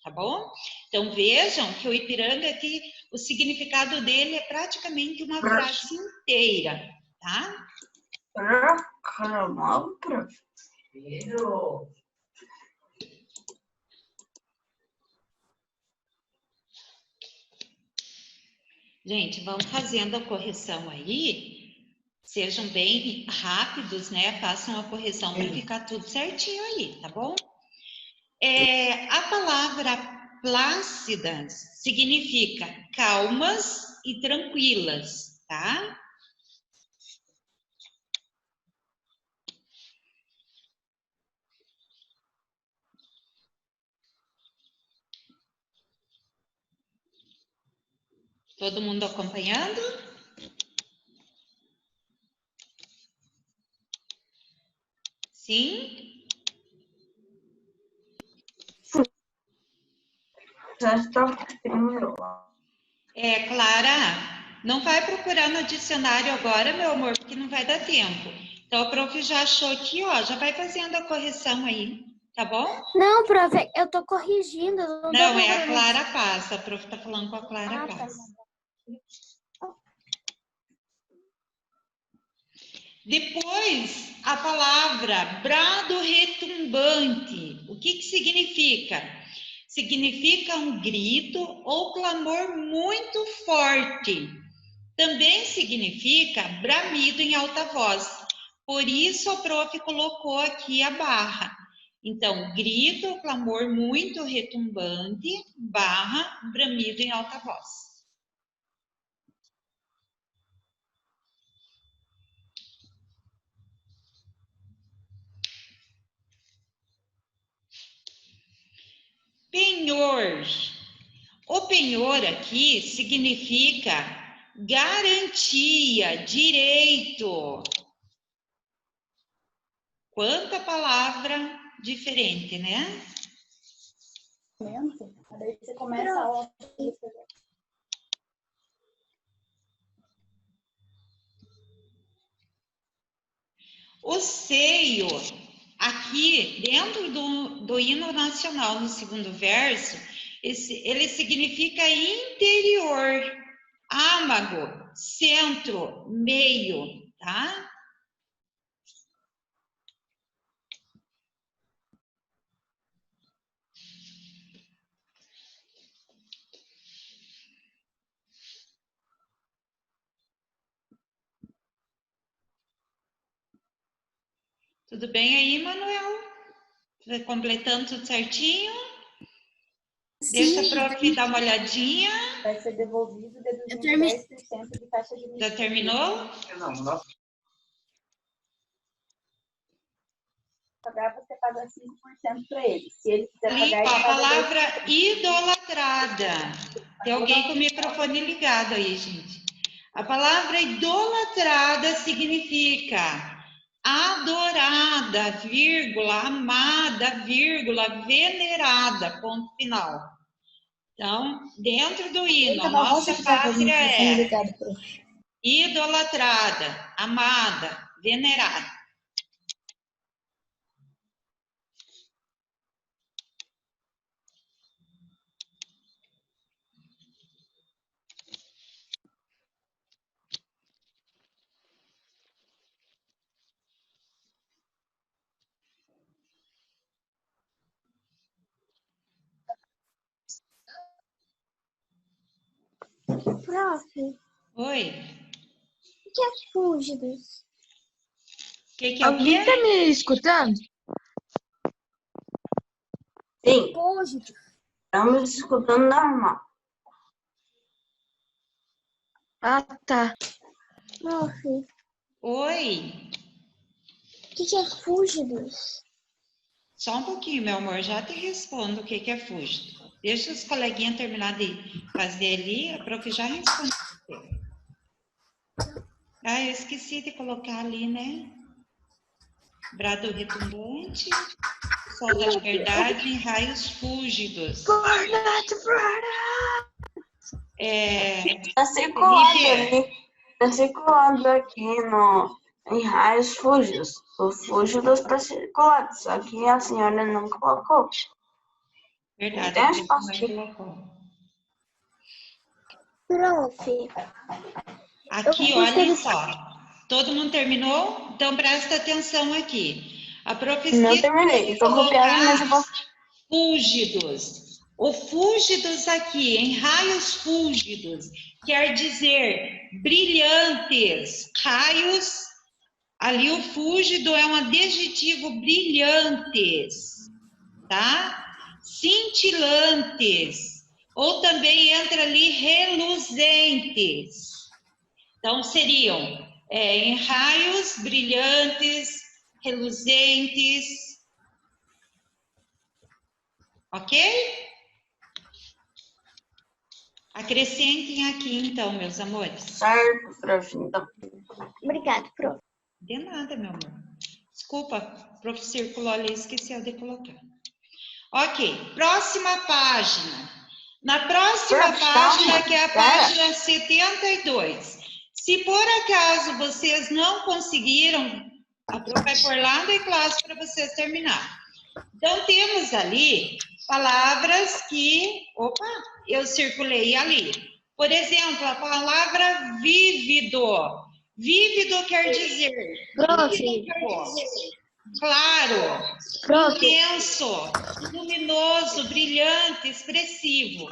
tá bom? Então, vejam que o Ipiranga aqui, o significado dele é praticamente uma frase inteira, tá? Gente, vamos fazendo a correção aí. Sejam bem rápidos, né? Façam a correção para ficar tudo certinho aí, tá bom? A palavra plácidas significa calmas e tranquilas, tá? Todo mundo acompanhando? Sim? Já estou. Clara, não vai procurar no dicionário agora, meu amor, porque não vai dar tempo. Então, a prof já achou aqui, ó, já vai fazendo a correção aí, tá bom? Não, prof, eu tô corrigindo. Não, é a Clara Paz, a prof tá falando com a Clara Paz. Depois, a palavra brado retumbante. O que significa? Significa um grito ou clamor muito forte. Também significa bramido em alta voz. Por isso, a prof colocou aqui a barra. Então, grito ou clamor muito retumbante, barra, bramido em alta voz. Penhor. O penhor aqui significa garantia, direito. Quanta palavra diferente, né? Daí você começa a aula. O seio, aqui dentro do hino nacional, no segundo verso, ele significa interior, âmago, centro, meio, tá? Tudo bem aí, Manuel? Vai completando tudo certinho? Sim. Deixa a prof dar uma olhadinha. Vai ser devolvido deduzindo 10% de taxa de Já terminou? Não. Pagar, você paga 5% para ele. Se ele quiser pagar, ele a palavra idolatrada. Tem alguém com o microfone ligado aí, gente. A palavra idolatrada significa adorada, vírgula, amada, vírgula, venerada, ponto final. Então, dentro do hino, a nossa pátria é idolatrada, amada, venerada. Prof. Oi. O que é fúlgidos? Que Alguém tá me escutando? Sim. Fúlgidos. Estamos escutando normal. Ah, tá. Prof. Oi. O que é fúlgidos? Só um pouquinho, meu amor, já te respondo o que é fúlgido. Deixa os coleguinhas terminar de fazer ali, a prof já responde. Ah, eu esqueci de colocar ali, né? Brado retumbante, sol da liberdade em raios fúlgidos. Está circulando aqui em raios fúlgidos. O fúlgidos está circulado, só que a senhora não colocou. Verdade. Tem as pastinhas. Prof. Aqui, olha só. Todo mundo terminou? Então, presta atenção aqui. A professora... Não terminei. Estou copiando, mas eu posso... Fúlgidos. O fúlgidos aqui, em raios fúlgidos, quer dizer brilhantes. Raios, ali o fúlgido é um adjetivo brilhantes, tá? Cintilantes. Ou também entra ali reluzentes. Então, seriam em raios brilhantes, reluzentes. Ok? Acrescentem aqui, então, meus amores. Certo, prof. Então. Obrigada, prof. De nada, meu amor. Desculpa, prof. Circulou ali, esqueceu de colocar. Ok, próxima página. Na próxima página, que é a página 72. Se por acaso vocês não conseguiram, a prof vai pôr lá na classe para vocês terminar. Então, temos ali palavras que... Opa, eu circulei ali. Por exemplo, a palavra vívido. Vívido quer dizer... Claro, intenso, luminoso, brilhante, expressivo.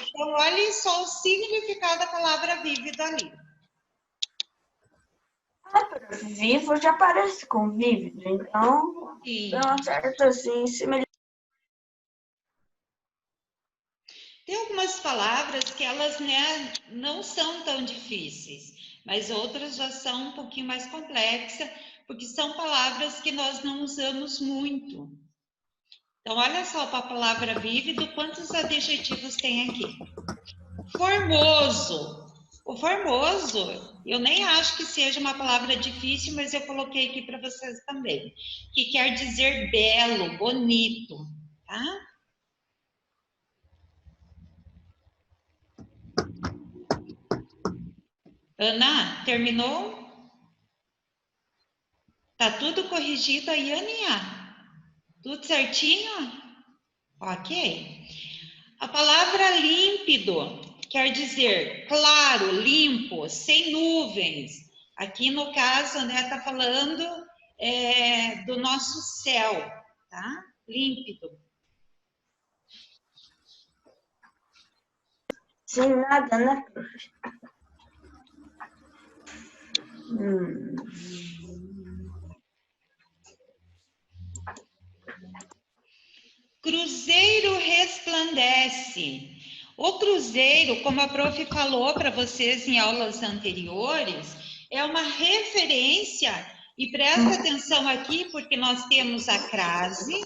Então, olhem só o significado da palavra vívido ali. Vivo já parece com vívido, então tem uma certa assim, semelhança. Tem algumas palavras que elas, né, não são tão difíceis, mas outras já são um pouquinho mais complexas, porque são palavras que nós não usamos muito. Então, olha só para a palavra vívido, quantos adjetivos tem aqui? Formoso. O formoso, eu nem acho que seja uma palavra difícil, mas eu coloquei aqui para vocês também, que quer dizer belo, bonito, tá? Ana, terminou? Tá tudo corrigido aí, Aninha? Tudo certinho? Ok. A palavra límpido quer dizer claro, limpo, sem nuvens. Aqui no caso, né, tá falando do nosso céu, tá? Límpido. Sem nada, né? Cruzeiro resplandece. O cruzeiro, como a prof falou para vocês em aulas anteriores, é uma referência, e presta atenção aqui, porque nós temos a crase,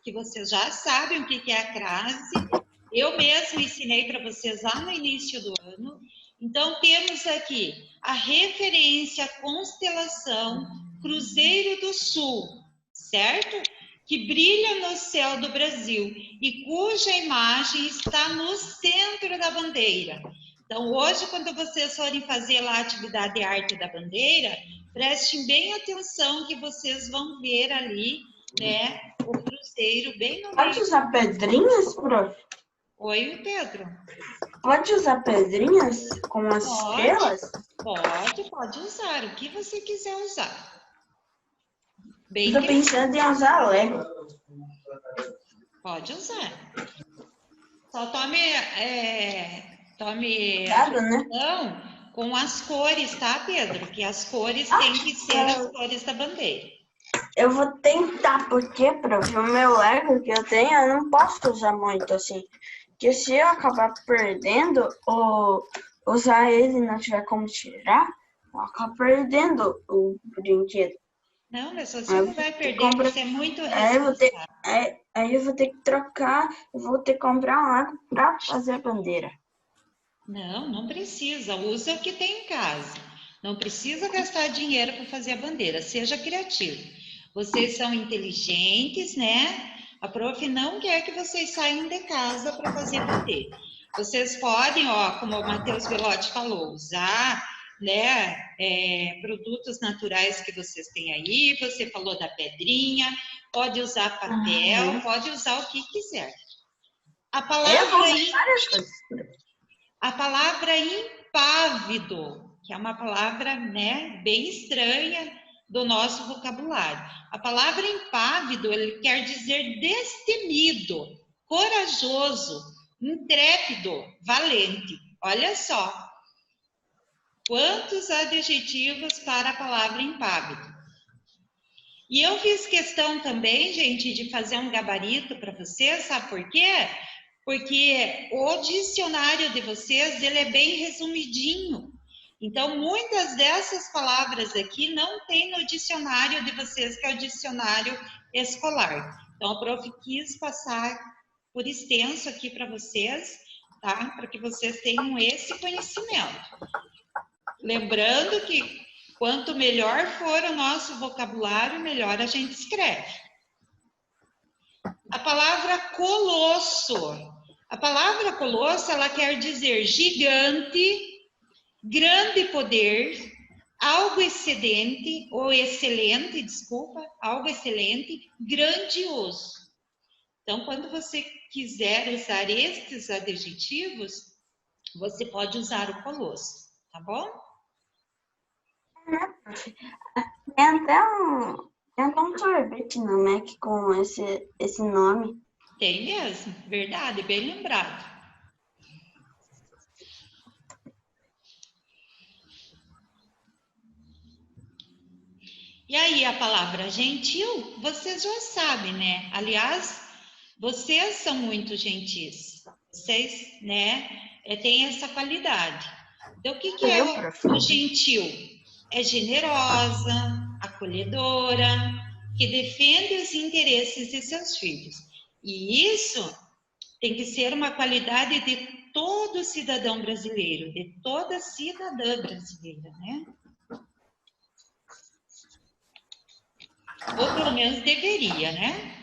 que vocês já sabem o que é a crase. Eu mesma ensinei para vocês lá no início do ano. Então, temos aqui a referência, a constelação Cruzeiro do Sul, certo? Que brilha no céu do Brasil e cuja imagem está no centro da bandeira. Então, hoje, quando vocês forem fazer lá a atividade de arte da bandeira, prestem bem atenção que vocês vão ver ali, né, o cruzeiro bem no meio. Pode usar pedrinhas, prof? Oi, Pedro. Pode usar pedrinhas com as estrelas? Pode usar, o que você quiser usar. Bem Estou pensando em usar Lego. Pode usar. Só tome Cuidado, né? Com as cores, tá, Pedro? Que as cores têm que ser as cores da bandeira. Eu vou tentar, porque, prof, o meu Lego que eu tenho, eu não posso usar muito assim. Porque se eu acabar perdendo ou usar ele e não tiver como tirar, eu acabo perdendo o brinquedo. Não, mas você não vai perder, você é muito responsável. Aí eu vou ter que trocar, eu vou ter que comprar um Lego para fazer a bandeira. Não, não precisa. Usa o que tem em casa. Não precisa gastar dinheiro para fazer a bandeira. Seja criativo. Vocês são inteligentes, né? A prof não quer que vocês saiam de casa para fazer bandeira. Vocês podem, ó, como o Matheus Belotti falou, usar, né, produtos naturais que vocês têm aí. Você falou da pedrinha. Pode usar papel, pode usar o que quiser. A palavra impávido, que é uma palavra, né, bem estranha do nosso vocabulário. A palavra impávido, ele quer dizer destemido, corajoso, intrépido, valente. Olha só, quantos adjetivos para a palavra impávido. E eu fiz questão também, gente, de fazer um gabarito para vocês, sabe por quê? Porque o dicionário de vocês, ele é bem resumidinho. Então, muitas dessas palavras aqui não tem no dicionário de vocês, que é o dicionário escolar. Então, a prof quis passar por extenso aqui para vocês, tá? Para que vocês tenham esse conhecimento. Lembrando que quanto melhor for o nosso vocabulário, melhor a gente escreve. A palavra colosso. A palavra colosso, ela quer dizer gigante, grande poder, algo excedente, ou excelente, desculpa, algo excelente, grandioso. Então, quando você quiser usar estes adjetivos, você pode usar o colosso, tá bom? Tem até um sorvete no Mac com esse nome. Tem mesmo, verdade, bem lembrado. E aí, a palavra gentil, vocês já sabem, né? Aliás, vocês são muito gentis. Vocês, né, têm essa qualidade. Então, o que é o gentil? É generosa, acolhedora, que defende os interesses de seus filhos. E isso tem que ser uma qualidade de todo cidadão brasileiro, de toda cidadã brasileira, né? Ou pelo menos deveria, né?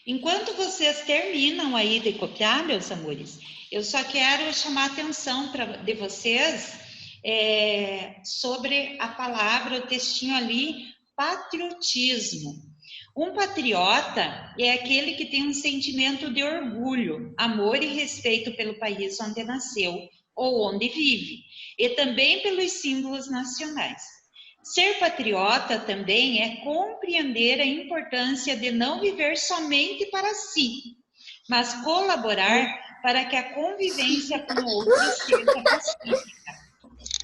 Enquanto vocês terminam aí de copiar, meus amores, eu só quero chamar a atenção de vocês sobre a palavra, o textinho ali, patriotismo. Um patriota é aquele que tem um sentimento de orgulho, amor e respeito pelo país onde nasceu ou onde vive, e também pelos símbolos nacionais. Ser patriota também é compreender a importância de não viver somente para si, mas colaborar para que a convivência com outros seja pacífica.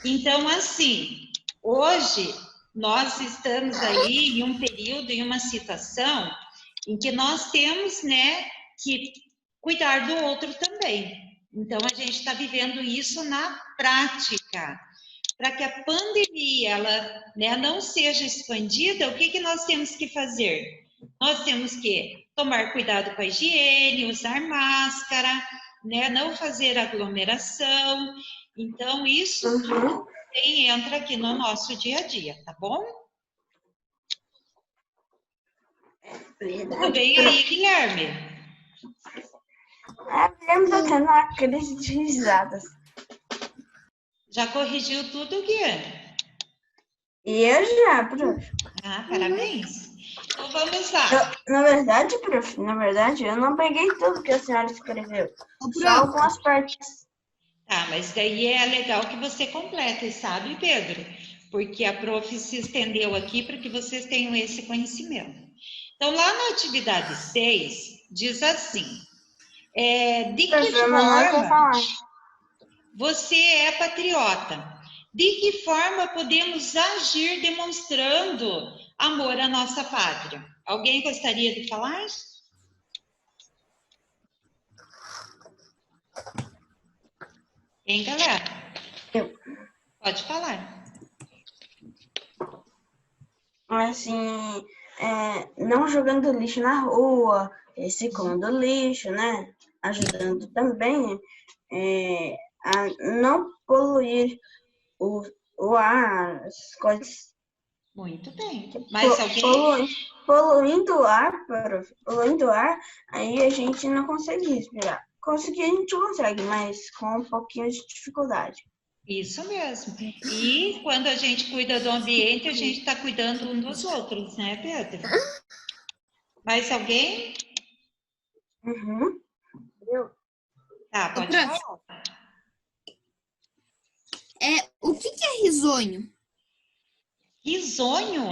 Então, assim, hoje nós estamos aí em um período, em uma situação em que nós temos, né, que cuidar do outro também. Então, a gente está vivendo isso na prática. Para que a pandemia ela, né, não seja expandida, o que nós temos que fazer? Nós temos que tomar cuidado com a higiene, usar máscara, né, não fazer aglomeração. Então, isso também entra aqui no nosso dia a dia, tá bom? Tudo bem aí, Guilherme? Eu estou tendo uma crise de risadas. Já corrigiu tudo, Guilherme? E eu já, prof. Ah, parabéns. Então, vamos lá. Na verdade, prof, eu não peguei tudo que a senhora escreveu. Só algumas partes. Ah, mas daí é legal que você complete, sabe, Pedro? Porque a prof se estendeu aqui para que vocês tenham esse conhecimento. Então, lá na atividade 6, diz assim, de que forma você é patriota? De que forma podemos agir demonstrando amor à nossa pátria? Alguém gostaria de falar? Hein, galera? Eu. Pode falar. Assim, não jogando lixo na rua, reciclando lixo, né? Ajudando também a não poluir o ar, as coisas. Muito bem. Mas alguém... Poluindo o ar, aí a gente não consegue respirar. Conseguir a gente consegue, mas com um pouquinho de dificuldade. Isso mesmo. E quando a gente cuida do ambiente, a gente está cuidando um dos outros, né, Pedro? Mais alguém? Uhum. Tá, pode Prof, falar. o que é risonho? Risonho?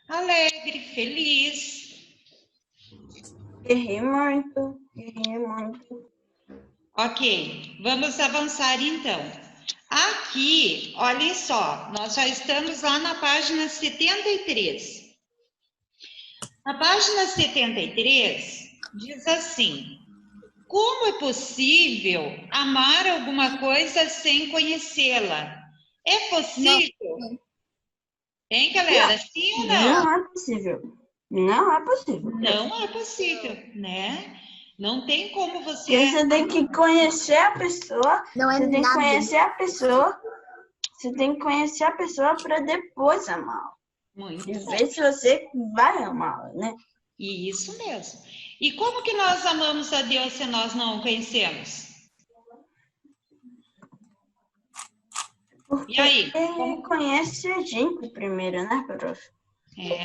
Alegre, feliz. Errei muito. Ok, vamos avançar então. Aqui, olhem só, nós já estamos lá na página 73. Na página 73, diz assim: como é possível amar alguma coisa sem conhecê-la? É possível? Hein, galera? Sim ou não? Não é possível. Não é possível. Não é possível, né? Não tem como você... Porque você tem que conhecer a pessoa. Não é Você tem que nada. conhecer a pessoa. Você tem que conhecer a pessoa para depois amá-la. Muito E bom. ver se você vai amá-la, né? Isso mesmo. E como que nós amamos a Deus se nós não o conhecemos? Porque E aí? ele conhece a gente primeiro, né, prof?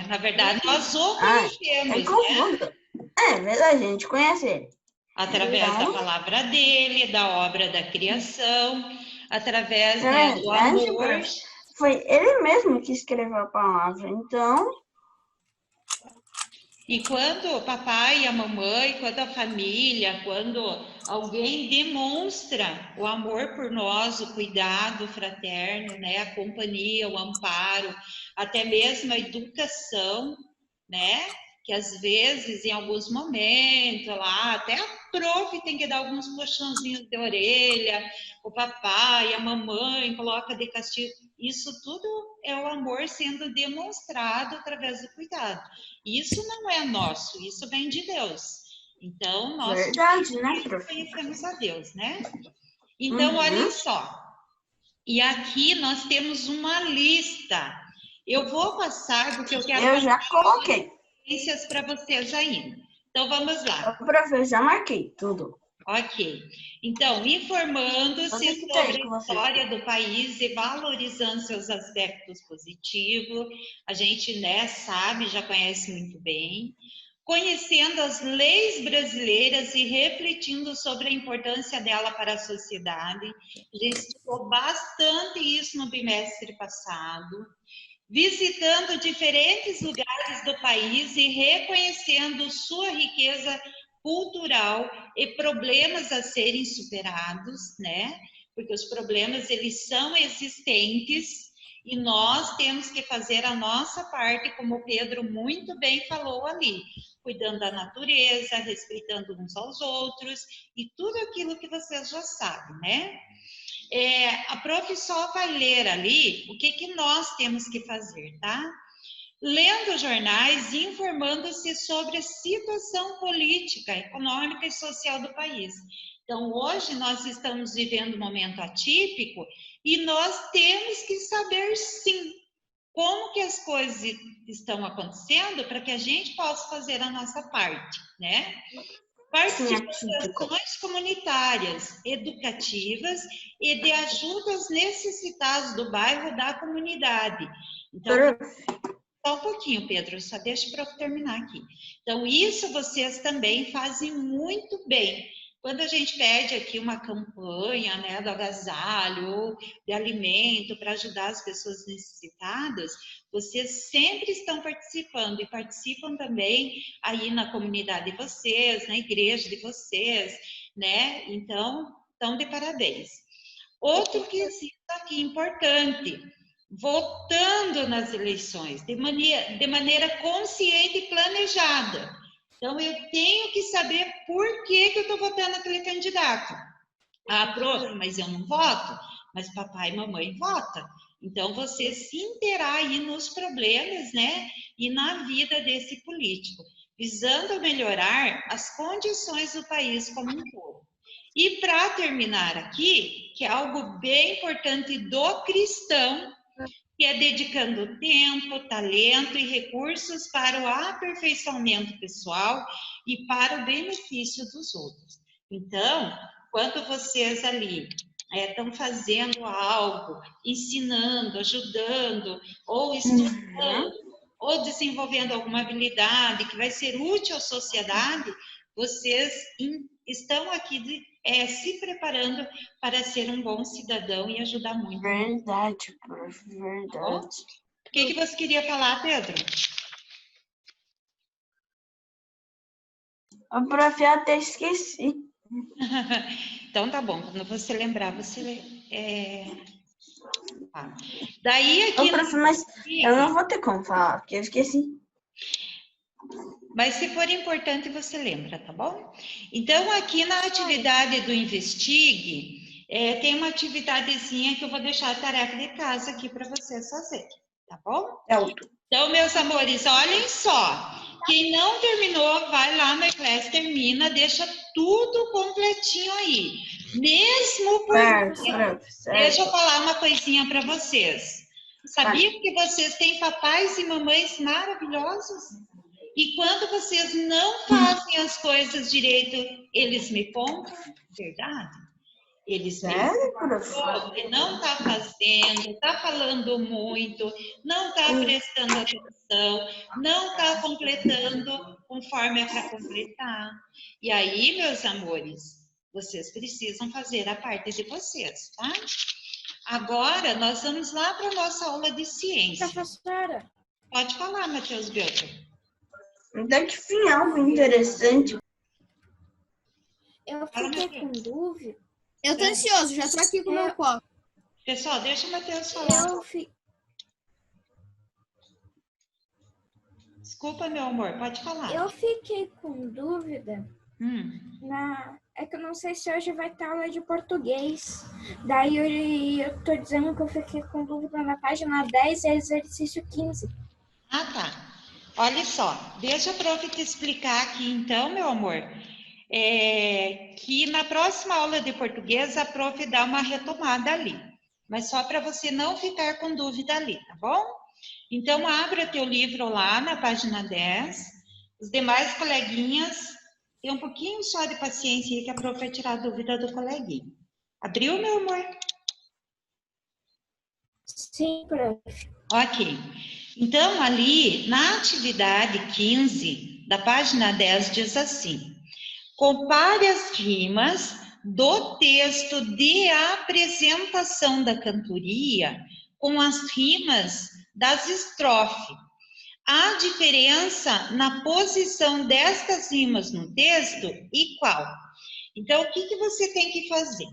Na verdade, nós o É conhecemos, né? confuso. É verdade, a gente conhece ele. Através Então, da palavra dele, da obra da criação, através, na né, do verdade, amor. prof, foi ele mesmo que escreveu a palavra. Então, E quando o papai e a mamãe, quando a família, quando alguém demonstra o amor por nós, o cuidado fraterno, né, a companhia, o amparo, até mesmo a educação, né, que às vezes, em alguns momentos lá, até a prof tem que dar alguns puxãozinhos de orelha, o papai, a mamãe coloca de castigo. Isso tudo é o amor sendo demonstrado através do cuidado. Isso não é nosso, isso vem de Deus. Então, nós verdade, né, prof? conhecemos a Deus, né? Então, olhem só. E aqui nós temos uma lista. Eu vou passar, porque eu quero... Eu já coloquei. Para vocês ainda. Então, vamos lá. Prof, eu já marquei tudo. Ok. Então, informando-se sobre a história do país e valorizando seus aspectos positivos. A gente, né, sabe, já conhece muito bem. Conhecendo as leis brasileiras e refletindo sobre a importância dela para a sociedade. A gente estudou bastante isso no bimestre passado. Visitando diferentes lugares do país e reconhecendo sua riqueza cultural e problemas a serem superados, né? Porque os problemas, eles são existentes e nós temos que fazer a nossa parte, como o Pedro muito bem falou ali, cuidando da natureza, respeitando uns aos outros e tudo aquilo que vocês já sabem, né? A prof só vai ler ali o que nós temos que fazer, tá? Lendo jornais e informando-se sobre a situação política, econômica e social do país. Então, hoje nós estamos vivendo um momento atípico e nós temos que saber, sim, como que as coisas estão acontecendo para que a gente possa fazer a nossa parte, né? Participações comunitárias, educativas e de ajuda aos necessitados do bairro, da comunidade. Então, só um pouquinho, Pedro, só deixa para eu terminar aqui. Então, isso vocês também fazem muito bem. Quando a gente pede aqui uma campanha, né, do agasalho ou de alimento para ajudar as pessoas necessitadas, vocês sempre estão participando e participam também aí na comunidade de vocês, na igreja de vocês, né? Então, estão de parabéns. Outro quesito aqui importante, votando nas eleições de maneira consciente e planejada. Então, eu tenho que saber por que eu estou votando naquele candidato. Ah, prof, mas eu não voto, mas papai e mamãe votam. Então, você se interar aí nos problemas, né? E na vida desse político, visando melhorar as condições do país como um todo. E para terminar aqui, que é algo bem importante do cristão, que é dedicando tempo, talento e recursos para o aperfeiçoamento pessoal e para o benefício dos outros. Então, quando vocês ali estão fazendo algo, ensinando, ajudando, ou estudando, ou desenvolvendo alguma habilidade que vai ser útil à sociedade, vocês estão aqui se preparando para ser um bom cidadão e ajudar muito. Verdade, prof, verdade. O que você queria falar, Pedro? O prof, eu até esqueci. Então tá bom, quando você lembrar, você... Daí aqui... Ô, prof, mas eu não vou ter como falar, porque eu esqueci. Mas se for importante, você lembra, tá bom? Então, aqui na atividade do Investigue, tem uma atividadezinha que eu vou deixar a tarefa de casa aqui para vocês fazerem, tá bom? Então, meus amores, olhem só. Quem não terminou, vai lá no Eclass, termina, deixa tudo completinho aí. Mesmo porque... Deixa eu falar uma coisinha para vocês. Sabia que vocês têm papais e mamães maravilhosos? E quando vocês não fazem as coisas direito, eles me contam, verdade? Eles me contam que não está fazendo, está falando muito, não está prestando atenção, não está completando conforme é para completar. E aí, meus amores, vocês precisam fazer a parte de vocês, tá? Agora, nós vamos lá para a nossa aula de ciência. Professora. Pode falar, Matheus Beltrão. Então, que fim algo interessante. Eu fiquei com dúvida. Eu tô ansioso, já tô aqui com o meu copo. Pessoal, deixa o Matheus falar. Desculpa, meu amor, pode falar. Eu fiquei com dúvida. É que eu não sei se hoje vai ter aula de português. Daí eu tô dizendo que eu fiquei com dúvida na página 10, exercício 15. Ah, tá. Olha só, deixa a prof te explicar aqui então, meu amor, que na próxima aula de português a prof dá uma retomada ali, mas só para você não ficar com dúvida ali, tá bom? Então, abra teu livro lá na página 10, os demais coleguinhas, tem um pouquinho só de paciência aí que a prof vai tirar a dúvida do coleguinha. Abriu, meu amor? Sim, prof. Ok. Então, ali, na atividade 15, da página 10, diz assim: compare as rimas do texto de apresentação da cantoria com as rimas das estrofes. Há diferença na posição destas rimas no texto e qual? Então, o que você tem que fazer?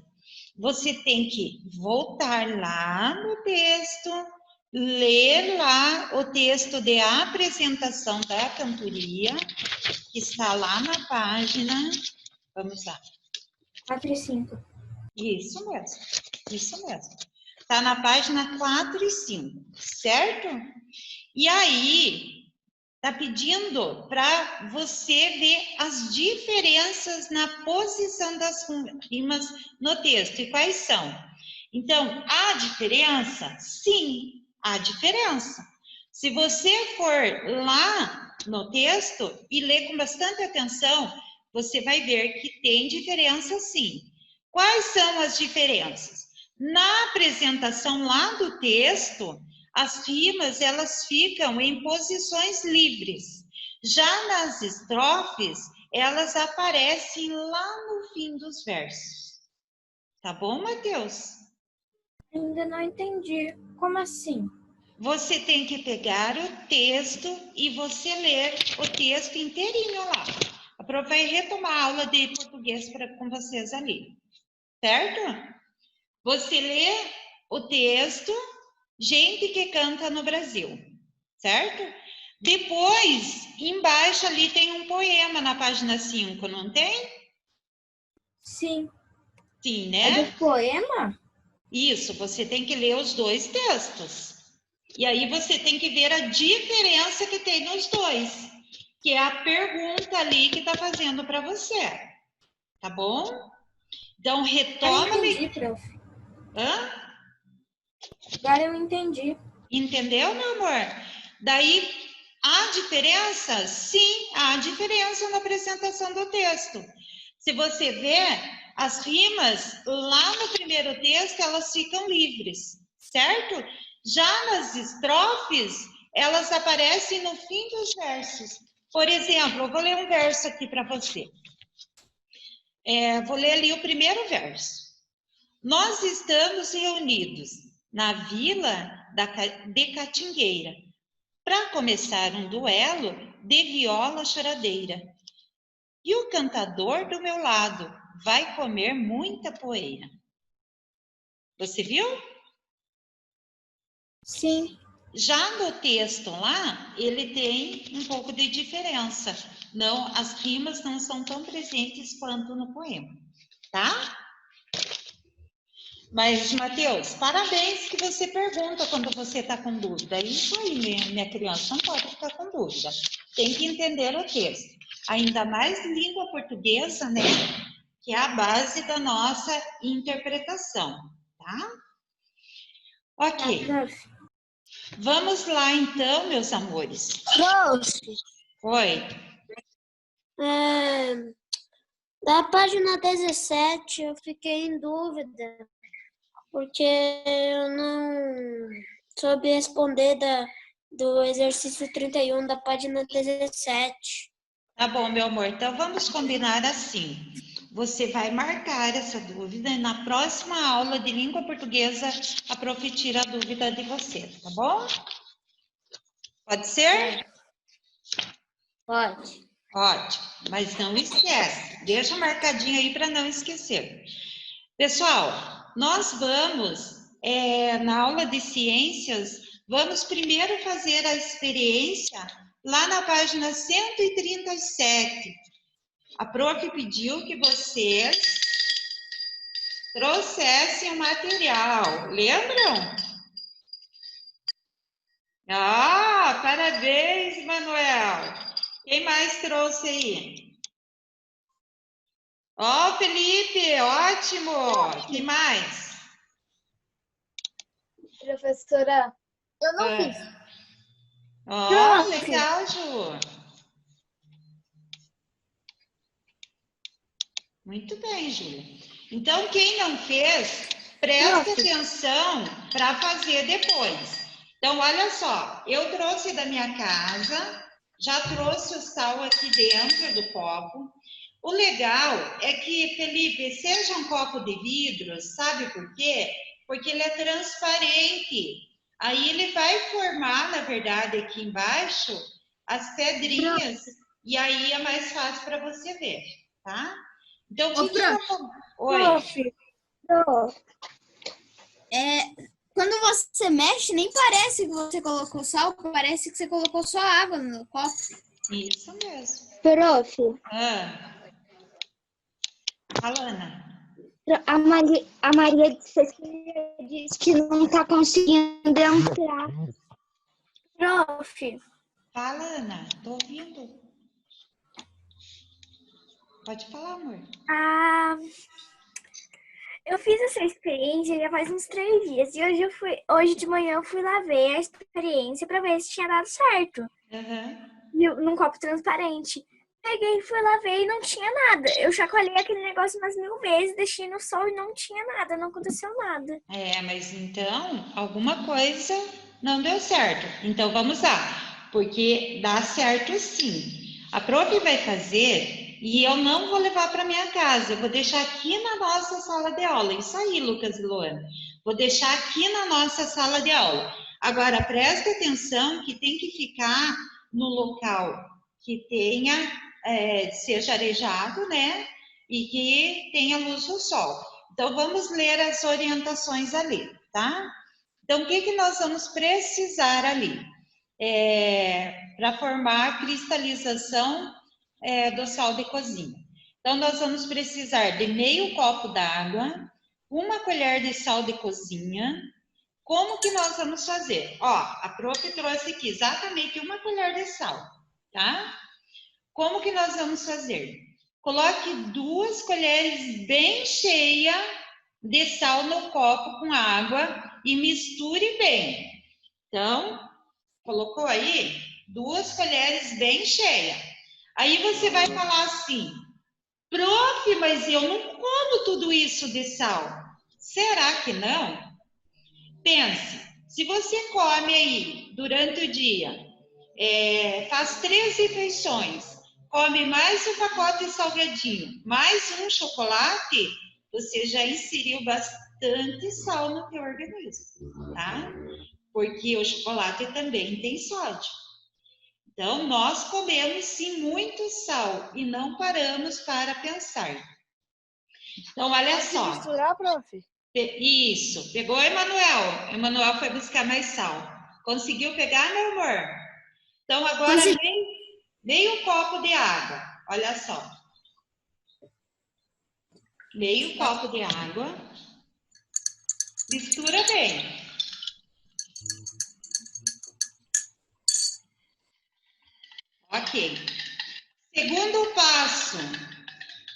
Você tem que voltar lá no texto, ler lá o texto de apresentação da cantoria, que está lá na página, vamos lá. 4 e 5. Isso mesmo, isso mesmo. Está na página 4 e 5, certo? E aí, está pedindo para você ver as diferenças na posição das rimas no texto. E quais são? Então, há diferença? Sim. Há diferença. Se você for lá no texto e ler com bastante atenção, você vai ver que tem diferença sim. Quais são as diferenças? Na apresentação lá do texto, as rimas elas ficam em posições livres. Já nas estrofes, elas aparecem lá no fim dos versos. Tá bom, Matheus? Ainda não entendi. Como assim? Você tem que pegar o texto e você ler o texto inteirinho lá. A prof vai retomar a aula de português com vocês ali, certo? Você lê o texto, gente que canta no Brasil, certo? Depois, embaixo ali tem um poema na página 5, não tem? Sim. Sim, né? É do poema? Isso, você tem que ler os dois textos. E aí você tem que ver a diferença que tem nos dois, que é a pergunta ali que está fazendo para você. Tá bom? Então, retoma... Eu entendi, prof. Hã? Agora eu entendi. Entendeu, meu amor? Daí, há diferença? Sim, há diferença na apresentação do texto. Se você vê, as rimas lá no primeiro texto, elas ficam livres, certo? Já nas estrofes, elas aparecem no fim dos versos. Por exemplo, eu vou ler um verso aqui para você. Vou ler ali o primeiro verso. Nós estamos reunidos na vila de Catingueira para começar um duelo de viola choradeira. E o cantador do meu lado vai comer muita poeira. Você viu? Sim. Já no texto lá, ele tem um pouco de diferença. Não, as rimas não são tão presentes quanto no poema, tá? Mas, Matheus, parabéns que você pergunta quando você está com dúvida. É isso aí, minha criança, não pode ficar com dúvida. Tem que entender o texto. Ainda mais língua portuguesa, né? Que é a base da nossa interpretação, tá? Ok. Vamos lá, então, meus amores. Prof. Oi. Da página 17, eu fiquei em dúvida, porque eu não soube responder do exercício 31 da página 17. Tá bom, meu amor. Então, vamos combinar assim. Você vai marcar essa dúvida e na próxima aula de língua portuguesa a prof tira a dúvida de você, tá bom? Pode ser? Pode. Ótimo, mas não esquece. Deixa marcadinho aí para não esquecer. Pessoal, nós vamos, na aula de ciências, vamos primeiro fazer a experiência lá na página 137. A prof pediu que vocês trouxessem o material. Lembram? Ah, parabéns, Manuel. Quem mais trouxe aí? Ó, Felipe, ótimo. Quem mais? Professora, eu não fiz. Ó, legal, Ju. Muito bem, Júlia. Então, quem não fez, preste atenção para fazer depois. Então, olha só, eu trouxe da minha casa, já trouxe o sal aqui dentro do copo. O legal é que, Felipe, seja um copo de vidro, sabe por quê? Porque ele é transparente. Aí ele vai formar, na verdade, aqui embaixo, as pedrinhas, e aí é mais fácil para você ver, tá? Então, o que Oi. Quando você mexe, nem parece que você colocou sal, parece que você colocou só água no copo. Isso mesmo. Prof. Alana. A Maria disse que não está conseguindo entrar. Prof. Fala, Ana. Tô ouvindo. Pode falar, amor. Eu fiz essa experiência já faz uns 3 dias. E hoje de manhã eu fui lá ver a experiência para ver se tinha dado certo. Num copo transparente. Peguei, fui lá ver e não tinha nada. Eu chacoalhei aquele negócio umas 1000 vezes, deixei no sol e não tinha nada, não aconteceu nada. Mas então, alguma coisa não deu certo. Então, vamos lá. Porque dá certo sim. A prof vai fazer e eu não vou levar para minha casa. Eu vou deixar aqui na nossa sala de aula. Isso aí, Lucas e Luana. Vou deixar aqui na nossa sala de aula. Agora, preste atenção que tem que ficar no local que tenha, seja arejado, né? E que tenha luz do sol. Então, vamos ler as orientações ali, tá? Então, o que nós vamos precisar ali? Para formar a cristalização do sal de cozinha. Então, nós vamos precisar de meio copo d'água, 1 colher de sal de cozinha. Como que nós vamos fazer? Ó, a prof trouxe aqui exatamente 1 colher de sal, tá? Como que nós vamos fazer? Coloque 2 colheres bem cheias de sal no copo com água e misture bem. Então, colocou aí 2 colheres bem cheias. Aí você vai falar assim, prof, mas eu não como tudo isso de sal. Será que não? Pense, se você come aí durante o dia, faz 3 refeições, come mais um pacote de salgadinho, mais um chocolate, você já inseriu bastante sal no teu organismo, tá? Porque o chocolate também tem sódio. Então, nós comemos sim muito sal e não paramos para pensar. Então, olha só. Pode misturar, prof? Isso. Pegou, Emanuel? Emanuel foi buscar mais sal. Conseguiu pegar, meu amor? Então, agora meio copo de água. Olha só. Meio copo de água. Mistura bem. Ok. Segundo passo.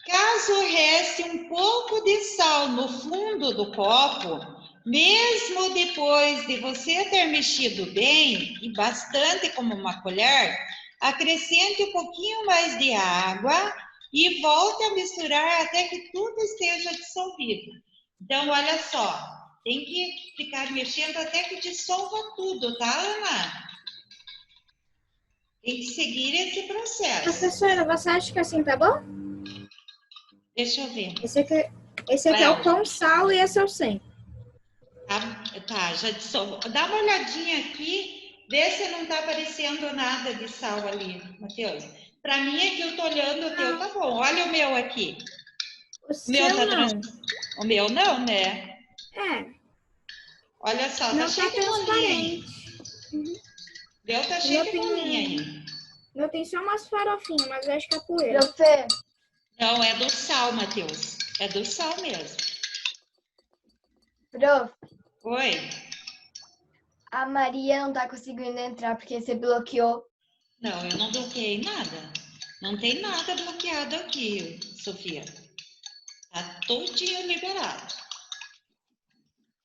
Caso reste um pouco de sal no fundo do copo, mesmo depois de você ter mexido bem, e bastante como uma colher, acrescente um pouquinho mais de água e volte a misturar até que tudo esteja dissolvido. Então, olha só, tem que ficar mexendo até que dissolva tudo, tá, Ana? Tem que seguir esse processo. Professora, você acha que assim tá bom? Deixa eu ver. Esse aqui é o com sal e esse é o sem. Tá, já dissolvo. Dá uma olhadinha aqui, vê se não tá aparecendo nada de sal ali, Matheus. Para mim é que eu tô olhando o teu, tá bom. Olha o meu aqui. O seu não. O meu não, né? É. Olha só, Não tá cheio de bolinha. Uhum. Meu tá cheio de bolinha aí. Meu tem só umas farofinhas, mas eu acho que é poeira. Profe, Não, é do sal, Matheus. É do sal mesmo. prof, Oi. a Maria não tá conseguindo entrar porque você bloqueou. Não, eu não bloqueei nada. Não tem nada bloqueado aqui, Sofia. Tá todinho liberado.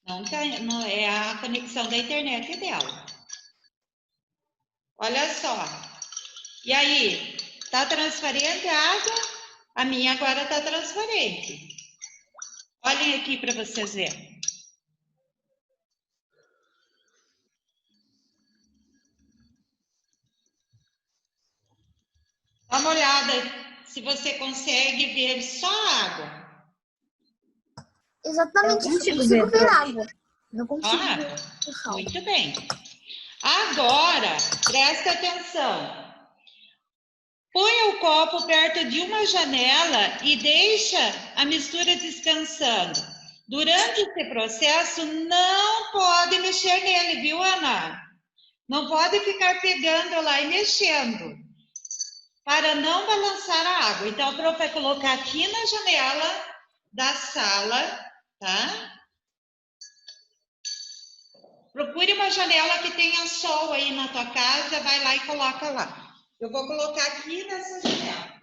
Não é a conexão da internet dela. Olha só. E aí, tá transparente a água? A minha agora tá transparente. Olhem aqui para vocês verem. Dá uma olhada se você consegue ver só a água. Exatamente, eu consigo ver água. Não consigo ver o sal. Muito bem. Agora, presta atenção. Põe o copo perto de uma janela e deixa a mistura descansando. Durante esse processo, não pode mexer nele, viu, Ana? Não pode ficar pegando lá e mexendo, para não balançar a água. Então, a prof vai colocar aqui na janela da sala, tá? Procure uma janela que tenha sol aí na tua casa, vai lá e coloca lá. Eu vou colocar aqui nessa janela.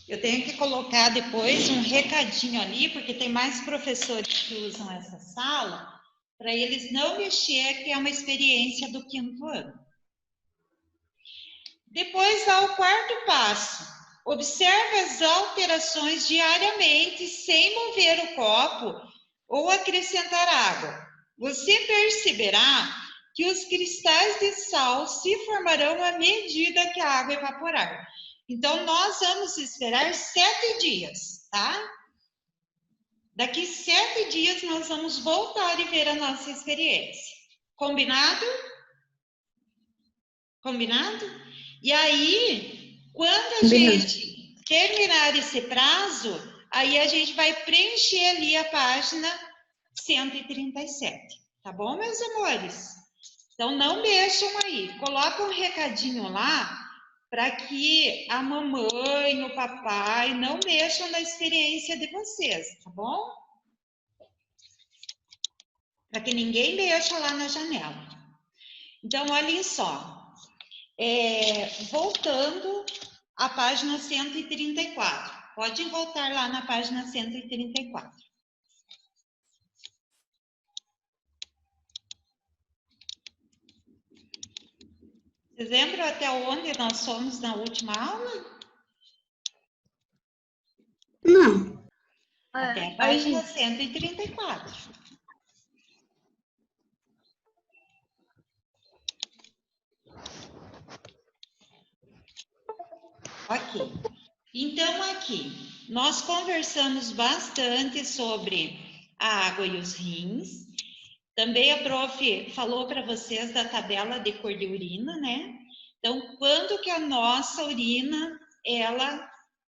Eu tenho que colocar depois um recadinho ali, porque tem mais professores que usam essa sala, para eles não mexer, que é uma experiência do 5º ano. Depois dá o 4º passo. Observe as alterações diariamente, sem mover o copo ou acrescentar água. Você perceberá que os cristais de sal se formarão à medida que a água evaporar. Então, nós vamos esperar 7 dias, tá? Daqui 7 dias, nós vamos voltar e ver a nossa experiência. Combinado? Combinado? E aí, quando a gente terminar esse prazo, aí a gente vai preencher ali a página 137. Tá bom, meus amores? Então, não mexam aí. Coloca um recadinho lá, para que a mamãe, o papai não mexam na experiência de vocês, tá bom? Para que ninguém mexa lá na janela. Então, olhem só. Voltando à página 134. Pode voltar lá na página 134. Vocês lembram até onde nós fomos na última aula? Não. Até a página 134. Ok. Então, aqui, nós conversamos bastante sobre a água e os rins. Também a prof falou para vocês da tabela de cor de urina, né? Então, quando que a nossa urina, ela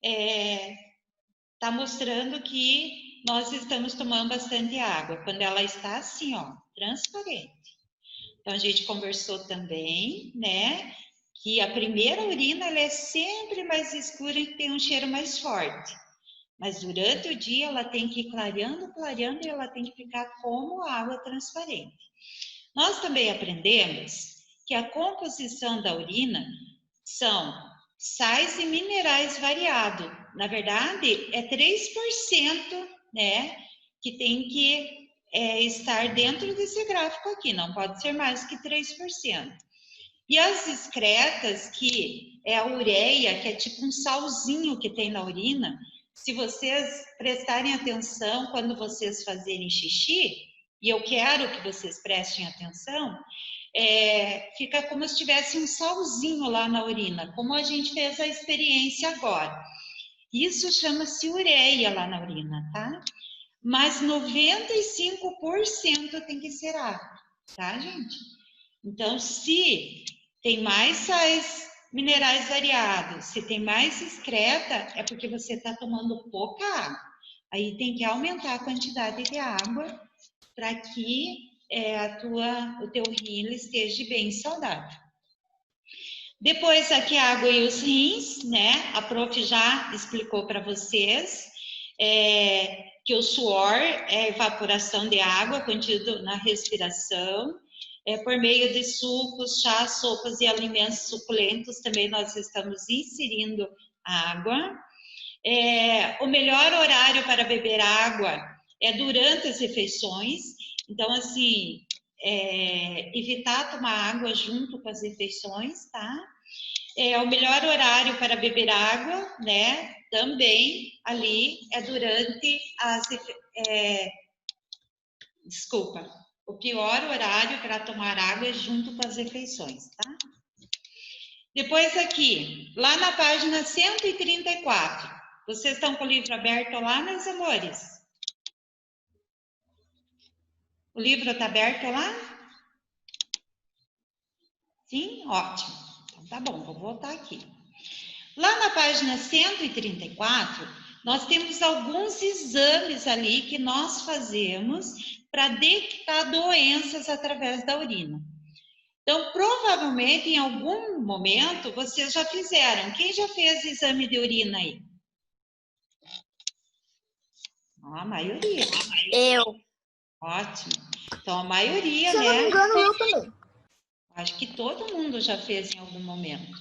está mostrando que nós estamos tomando bastante água? Quando ela está assim, ó, transparente. Então, a gente conversou também, né? Que a primeira urina, ela é sempre mais escura e tem um cheiro mais forte. Mas durante o dia, ela tem que ir clareando, clareando, e ela tem que ficar como água transparente. Nós também aprendemos que a composição da urina são sais e minerais variados. Na verdade, é 3%, né, que tem que estar dentro desse gráfico aqui, não pode ser mais que 3%. E as excretas, que é a ureia, que é tipo um salzinho que tem na urina, se vocês prestarem atenção quando vocês fazerem xixi, e eu quero que vocês prestem atenção, fica como se tivesse um salzinho lá na urina, como a gente fez a experiência agora. Isso chama-se ureia lá na urina, tá? Mas 95% tem que ser água, tá, gente? Então, se tem mais sais minerais variados, se tem mais excreta, é porque você está tomando pouca água. Aí tem que aumentar a quantidade de água para que o teu rim esteja bem saudável. Depois aqui a água e os rins, né? A prof já explicou para vocês que o suor é a evaporação de água contido na respiração. Por meio de sucos, chás, sopas e alimentos suculentos, também nós estamos inserindo água. O melhor horário para beber água é durante as refeições. Então, assim, evitar tomar água junto com as refeições, tá? O melhor horário para beber água, né? Também ali é durante as... O pior horário para tomar água é junto com as refeições, tá? Depois aqui, lá na página 134, vocês estão com o livro aberto lá, meus amores? O livro está aberto lá? Sim? Ótimo. Então, tá bom, vou voltar aqui. Lá na página 134, nós temos alguns exames ali que nós fazemos para detectar doenças através da urina. Então, provavelmente, em algum momento, vocês já fizeram. Quem já fez exame de urina aí? A maioria. Eu. Ótimo. Então, a maioria, Se eu não me engano, eu também. Acho que todo mundo já fez em algum momento.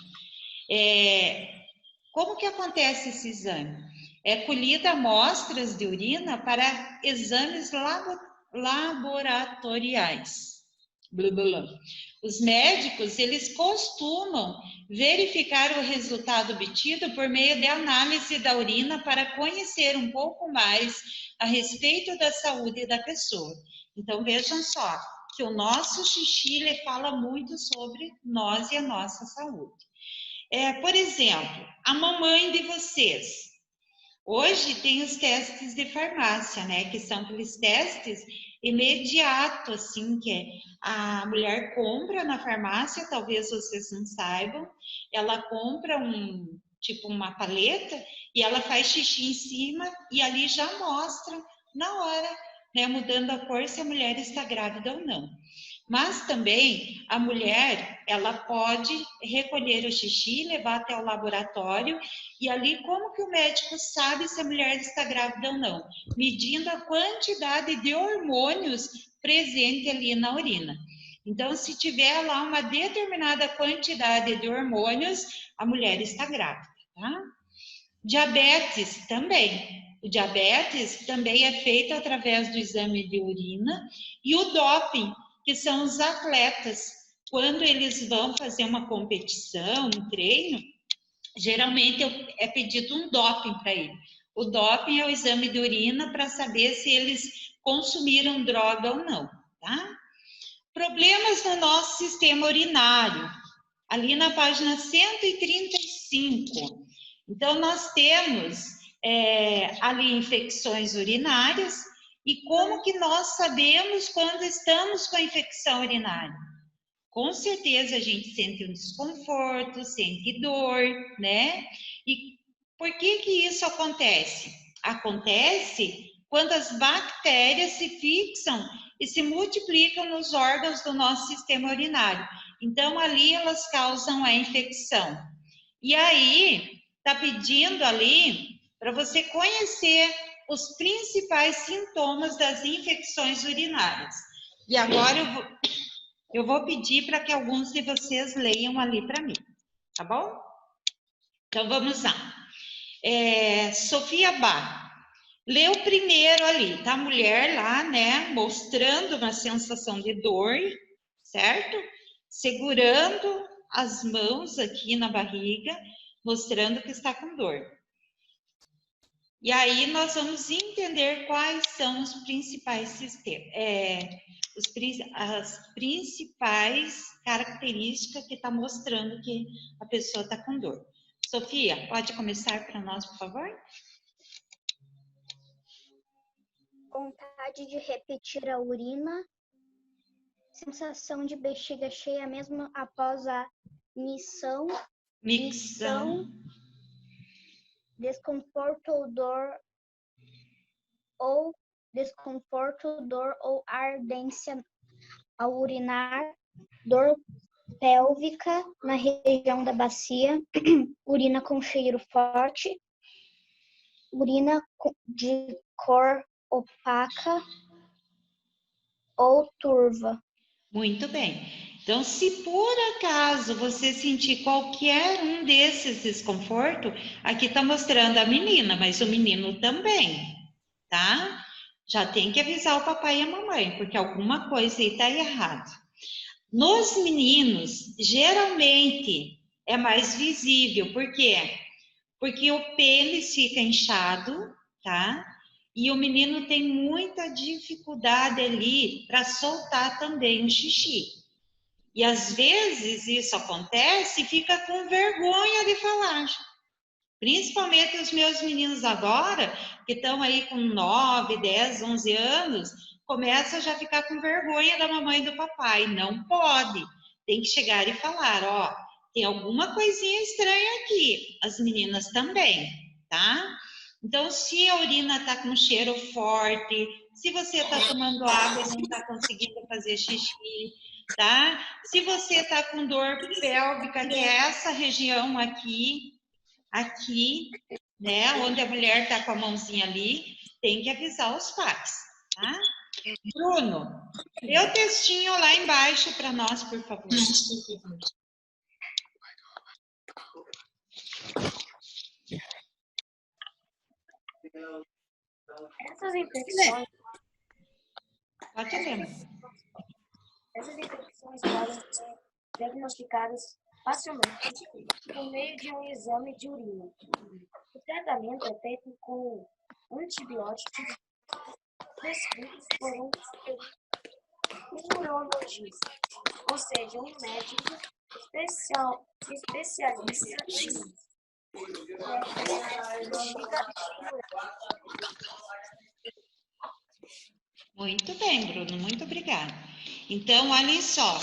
Como que acontece esse exame? É colhida amostras de urina para exames laboratoriais. Blá, blá, blá. Os médicos, eles costumam verificar o resultado obtido por meio de análise da urina para conhecer um pouco mais a respeito da saúde da pessoa. Então, vejam só, que o nosso xixi, ele fala muito sobre nós e a nossa saúde. Por exemplo, a mamãe de vocês. Hoje tem os testes de farmácia, né? Que são aqueles testes imediatos, assim, que a mulher compra na farmácia, talvez vocês não saibam, ela compra uma paleta e ela faz xixi em cima e ali já mostra na hora, né? Mudando a cor se a mulher está grávida ou não. Mas também a mulher, ela pode recolher o xixi, levar até o laboratório e ali como que o médico sabe se a mulher está grávida ou não? Medindo a quantidade de hormônios presente ali na urina. Então, se tiver lá uma determinada quantidade de hormônios, a mulher está grávida, tá? Diabetes também. O diabetes também é feito através do exame de urina e o doping, que são os atletas, quando eles vão fazer uma competição, um treino, geralmente é pedido um doping para ele. O doping é o exame de urina para saber se eles consumiram droga ou não, tá? Problemas no nosso sistema urinário, ali na página 135. Então, nós temos ali infecções urinárias e como que nós sabemos quando estamos com a infecção urinária? Com certeza a gente sente um desconforto, sente dor, né? E por que que isso acontece? Acontece quando as bactérias se fixam e se multiplicam nos órgãos do nosso sistema urinário. Então, ali elas causam a infecção. E aí, tá pedindo ali para você conhecer os principais sintomas das infecções urinárias. E agora eu vou pedir para que alguns de vocês leiam ali para mim, tá bom? Então, vamos lá. Sofia Bach. Lê o primeiro ali, tá? A mulher lá, né? Mostrando uma sensação de dor, certo? Segurando as mãos aqui na barriga, mostrando que está com dor. E aí nós vamos entender quais são os principais sistemas, as principais características que está mostrando que a pessoa está com dor. Sofia, pode começar para nós, por favor? Vontade de repetir a urina, sensação de bexiga cheia mesmo após a micção, desconforto ou ardência ao urinar, dor pélvica na região da bacia, urina com cheiro forte, urina de cor opaca ou turva. Muito bem. Então, se por acaso você sentir qualquer um desses desconfortos, aqui está mostrando a menina, mas o menino também, tá? Já tem que avisar o papai e a mamãe, porque alguma coisa aí está errada. Nos meninos, geralmente é mais visível, por quê? Porque o pênis fica inchado, tá? E o menino tem muita dificuldade ali para soltar também o xixi. E às vezes isso acontece e fica com vergonha de falar. Principalmente os meus meninos agora, que estão aí com 9, 10, 11 anos, começam a já ficar com vergonha da mamãe e do papai. Não pode. Tem que chegar e falar, ó, tem alguma coisinha estranha aqui. As meninas também, tá? Então, se a urina está com cheiro forte, se você está tomando água e não está conseguindo fazer xixi, tá? Se você está com dor pélvica, que é essa região aqui, né? Onde a mulher está com a mãozinha ali, tem que avisar os pais, tá? Bruno, lê o textinho lá embaixo para nós, por favor. Essas infecções podem ser diagnosticadas facilmente por meio de um exame de urina. O tratamento é feito com antibióticos prescritos por um urologista, ou seja, um médico especialista em Muito bem, Bruno, muito obrigada. Então, olhem só.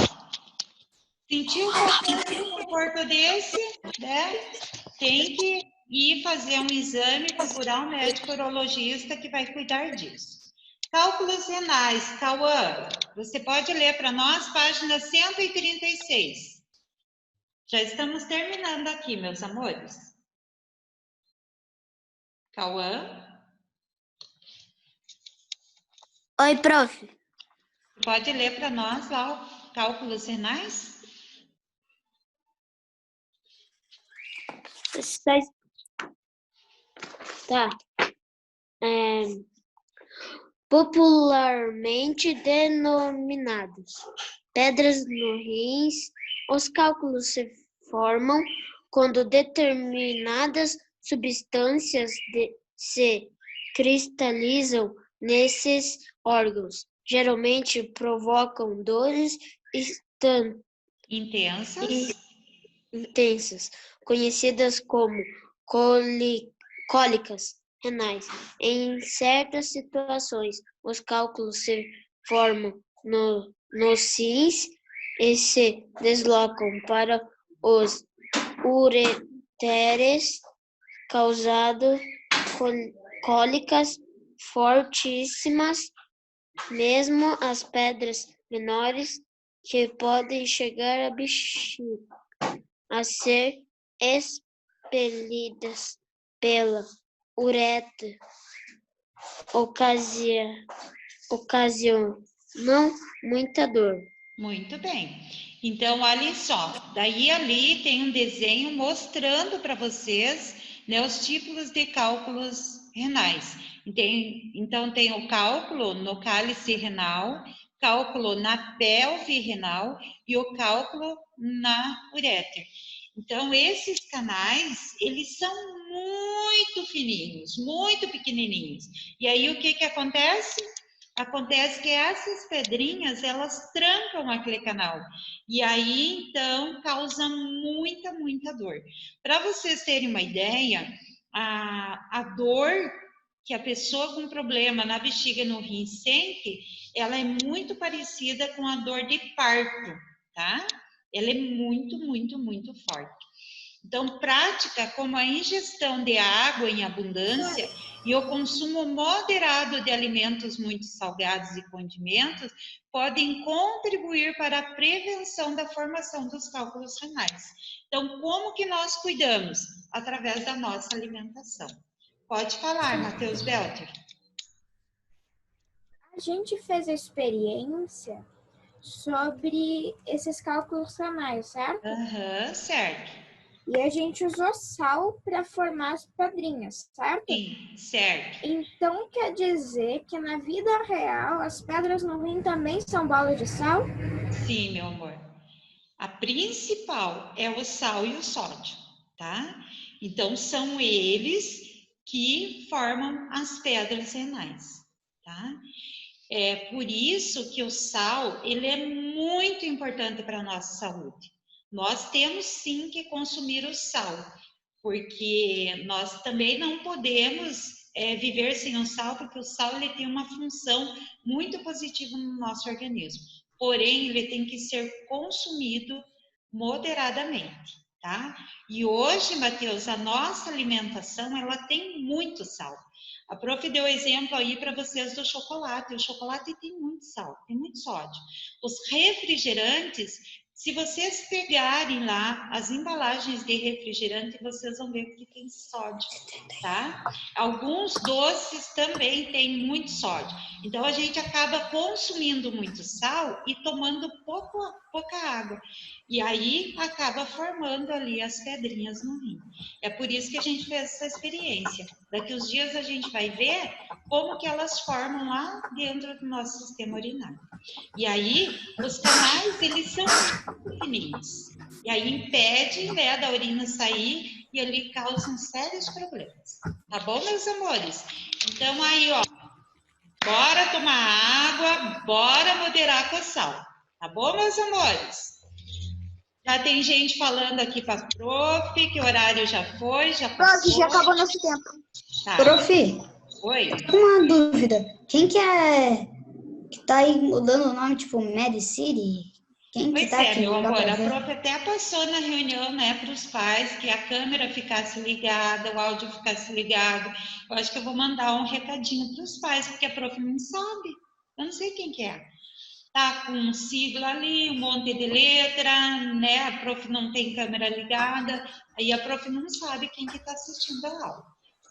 Sentiu qualquer desconforto desse, né? Tem que ir fazer um exame, procurar um médico urologista que vai cuidar disso. Cálculos renais, Cauã, você pode ler para nós, página 136. Já estamos terminando aqui, meus amores. Cauã? Oi, prof. Pode ler para nós lá o cálculos renais? Tá. Popularmente denominados pedras no rins, os cálculos se formam quando determinadas substâncias se cristalizam nesses órgãos. Geralmente provocam dores intensas, conhecidas como cólicas renais. Em certas situações, os cálculos se formam nos rins e se deslocam para os ureteres, causando cólicas fortíssimas. Mesmo as pedras menores, que podem chegar a bexiga, a ser expelidas pela uretra, ocasionam muita dor. Muito bem. Então, olhem só, daí ali tem um desenho mostrando para vocês, né, os tipos de cálculos renais. Então, tem o cálculo no cálice renal, cálculo na pelve renal e o cálculo na uretra. Então, esses canais, eles são muito fininhos, muito pequenininhos. E aí, o que acontece? Acontece que essas pedrinhas, elas trancam aquele canal. E aí, então, causa muita, muita dor. Para vocês terem uma ideia, a dor que a pessoa com problema na bexiga e no rim sente, ela é muito parecida com a dor de parto, tá? Ela é muito, muito, muito forte. Então, prática como a ingestão de água em abundância e o consumo moderado de alimentos muito salgados e condimentos podem contribuir para a prevenção da formação dos cálculos renais. Então, como que nós cuidamos? Através da nossa alimentação. Pode falar, Matheus Belter. A gente fez a experiência sobre esses cálculos renais, certo? Certo. E a gente usou sal para formar as pedrinhas, certo? Sim, certo. Então quer dizer que na vida real as pedras no rim também são bolas de sal? Sim, meu amor. A principal é o sal e o sódio, tá? Então são eles que formam as pedras renais, tá? É por isso que o sal, ele é muito importante para a nossa saúde. Nós temos sim que consumir o sal, porque nós também não podemos viver sem o sal, porque o sal ele tem uma função muito positiva no nosso organismo. Porém, ele tem que ser consumido moderadamente, tá? E hoje, Matheus, a nossa alimentação, ela tem muito sal. A prof deu exemplo aí para vocês do chocolate. O chocolate tem muito sal, tem muito sódio. Os refrigerantes, se vocês pegarem lá as embalagens de refrigerante, vocês vão ver que tem sódio, tá? Alguns doces também têm muito sódio. Então, a gente acaba consumindo muito sal e tomando pouca água. E aí, acaba formando ali as pedrinhas no rim. É por isso que a gente fez essa experiência. Daqui uns dias a gente vai ver como que elas formam lá dentro do nosso sistema urinário. E aí, os canais, eles são pequenininhos. E aí impede, né, da urina sair e ali causam sérios problemas. Tá bom, meus amores? Então aí, ó, bora tomar água, bora moderar com sal. Tá bom, meus amores? Já tem gente falando aqui para prof, que o horário já foi, já passou. Prof, já acabou nosso tempo. Tá. Prof, oi? Uma dúvida. Quem que tá aí mudando o nome, tipo, Mad City? Quem Pois que tá aqui? meu amor, a prof até passou na reunião, né, para os pais, que a câmera ficasse ligada, o áudio ficasse ligado. Eu acho que eu vou mandar um recadinho para os pais, porque a prof não sabe. Eu não sei quem que é. Tá com um sigla ali, um monte de letra, né, a prof não tem câmera ligada, aí a prof não sabe quem que está assistindo a aula,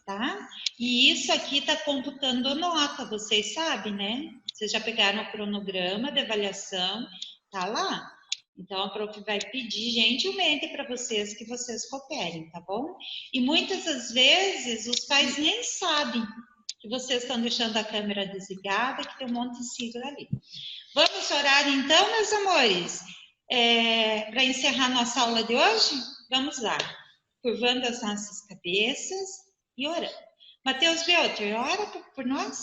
tá? E isso aqui está computando nota, vocês sabem, né? Vocês já pegaram o cronograma de avaliação, tá lá. Então, a prof vai pedir gentilmente para vocês que vocês cooperem, tá bom? E muitas das vezes os pais nem sabem que vocês estão deixando a câmera desligada, que tem um monte de sigla ali. Vamos orar então, meus amores? Para encerrar nossa aula de hoje? Vamos lá. Curvando as nossas cabeças e orando. Mateus Belter, ora por nós,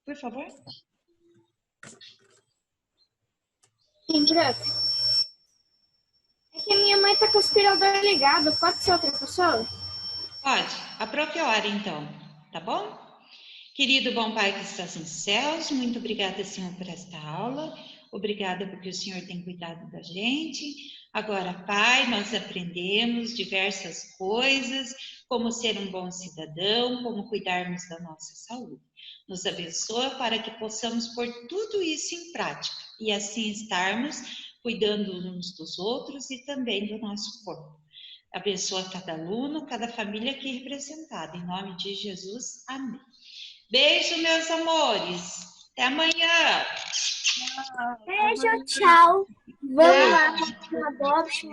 por favor. Sim, Branco. É que a minha mãe tá com o aspirador ligado. Pode ser outra pessoa? Pode. A prof. ora, então. Tá bom? Querido bom Pai que estás nos céus, muito obrigada, Senhor, por esta aula. Obrigada porque o Senhor tem cuidado da gente. Agora, Pai, nós aprendemos diversas coisas, como ser um bom cidadão, como cuidarmos da nossa saúde. Nos abençoa para que possamos pôr tudo isso em prática e assim estarmos cuidando uns dos outros e também do nosso corpo. Abençoa cada aluno, cada família aqui representada. Em nome de Jesus, amém. Beijo, meus amores. Até amanhã. Beijo, tchau. Vamos lá, adopte.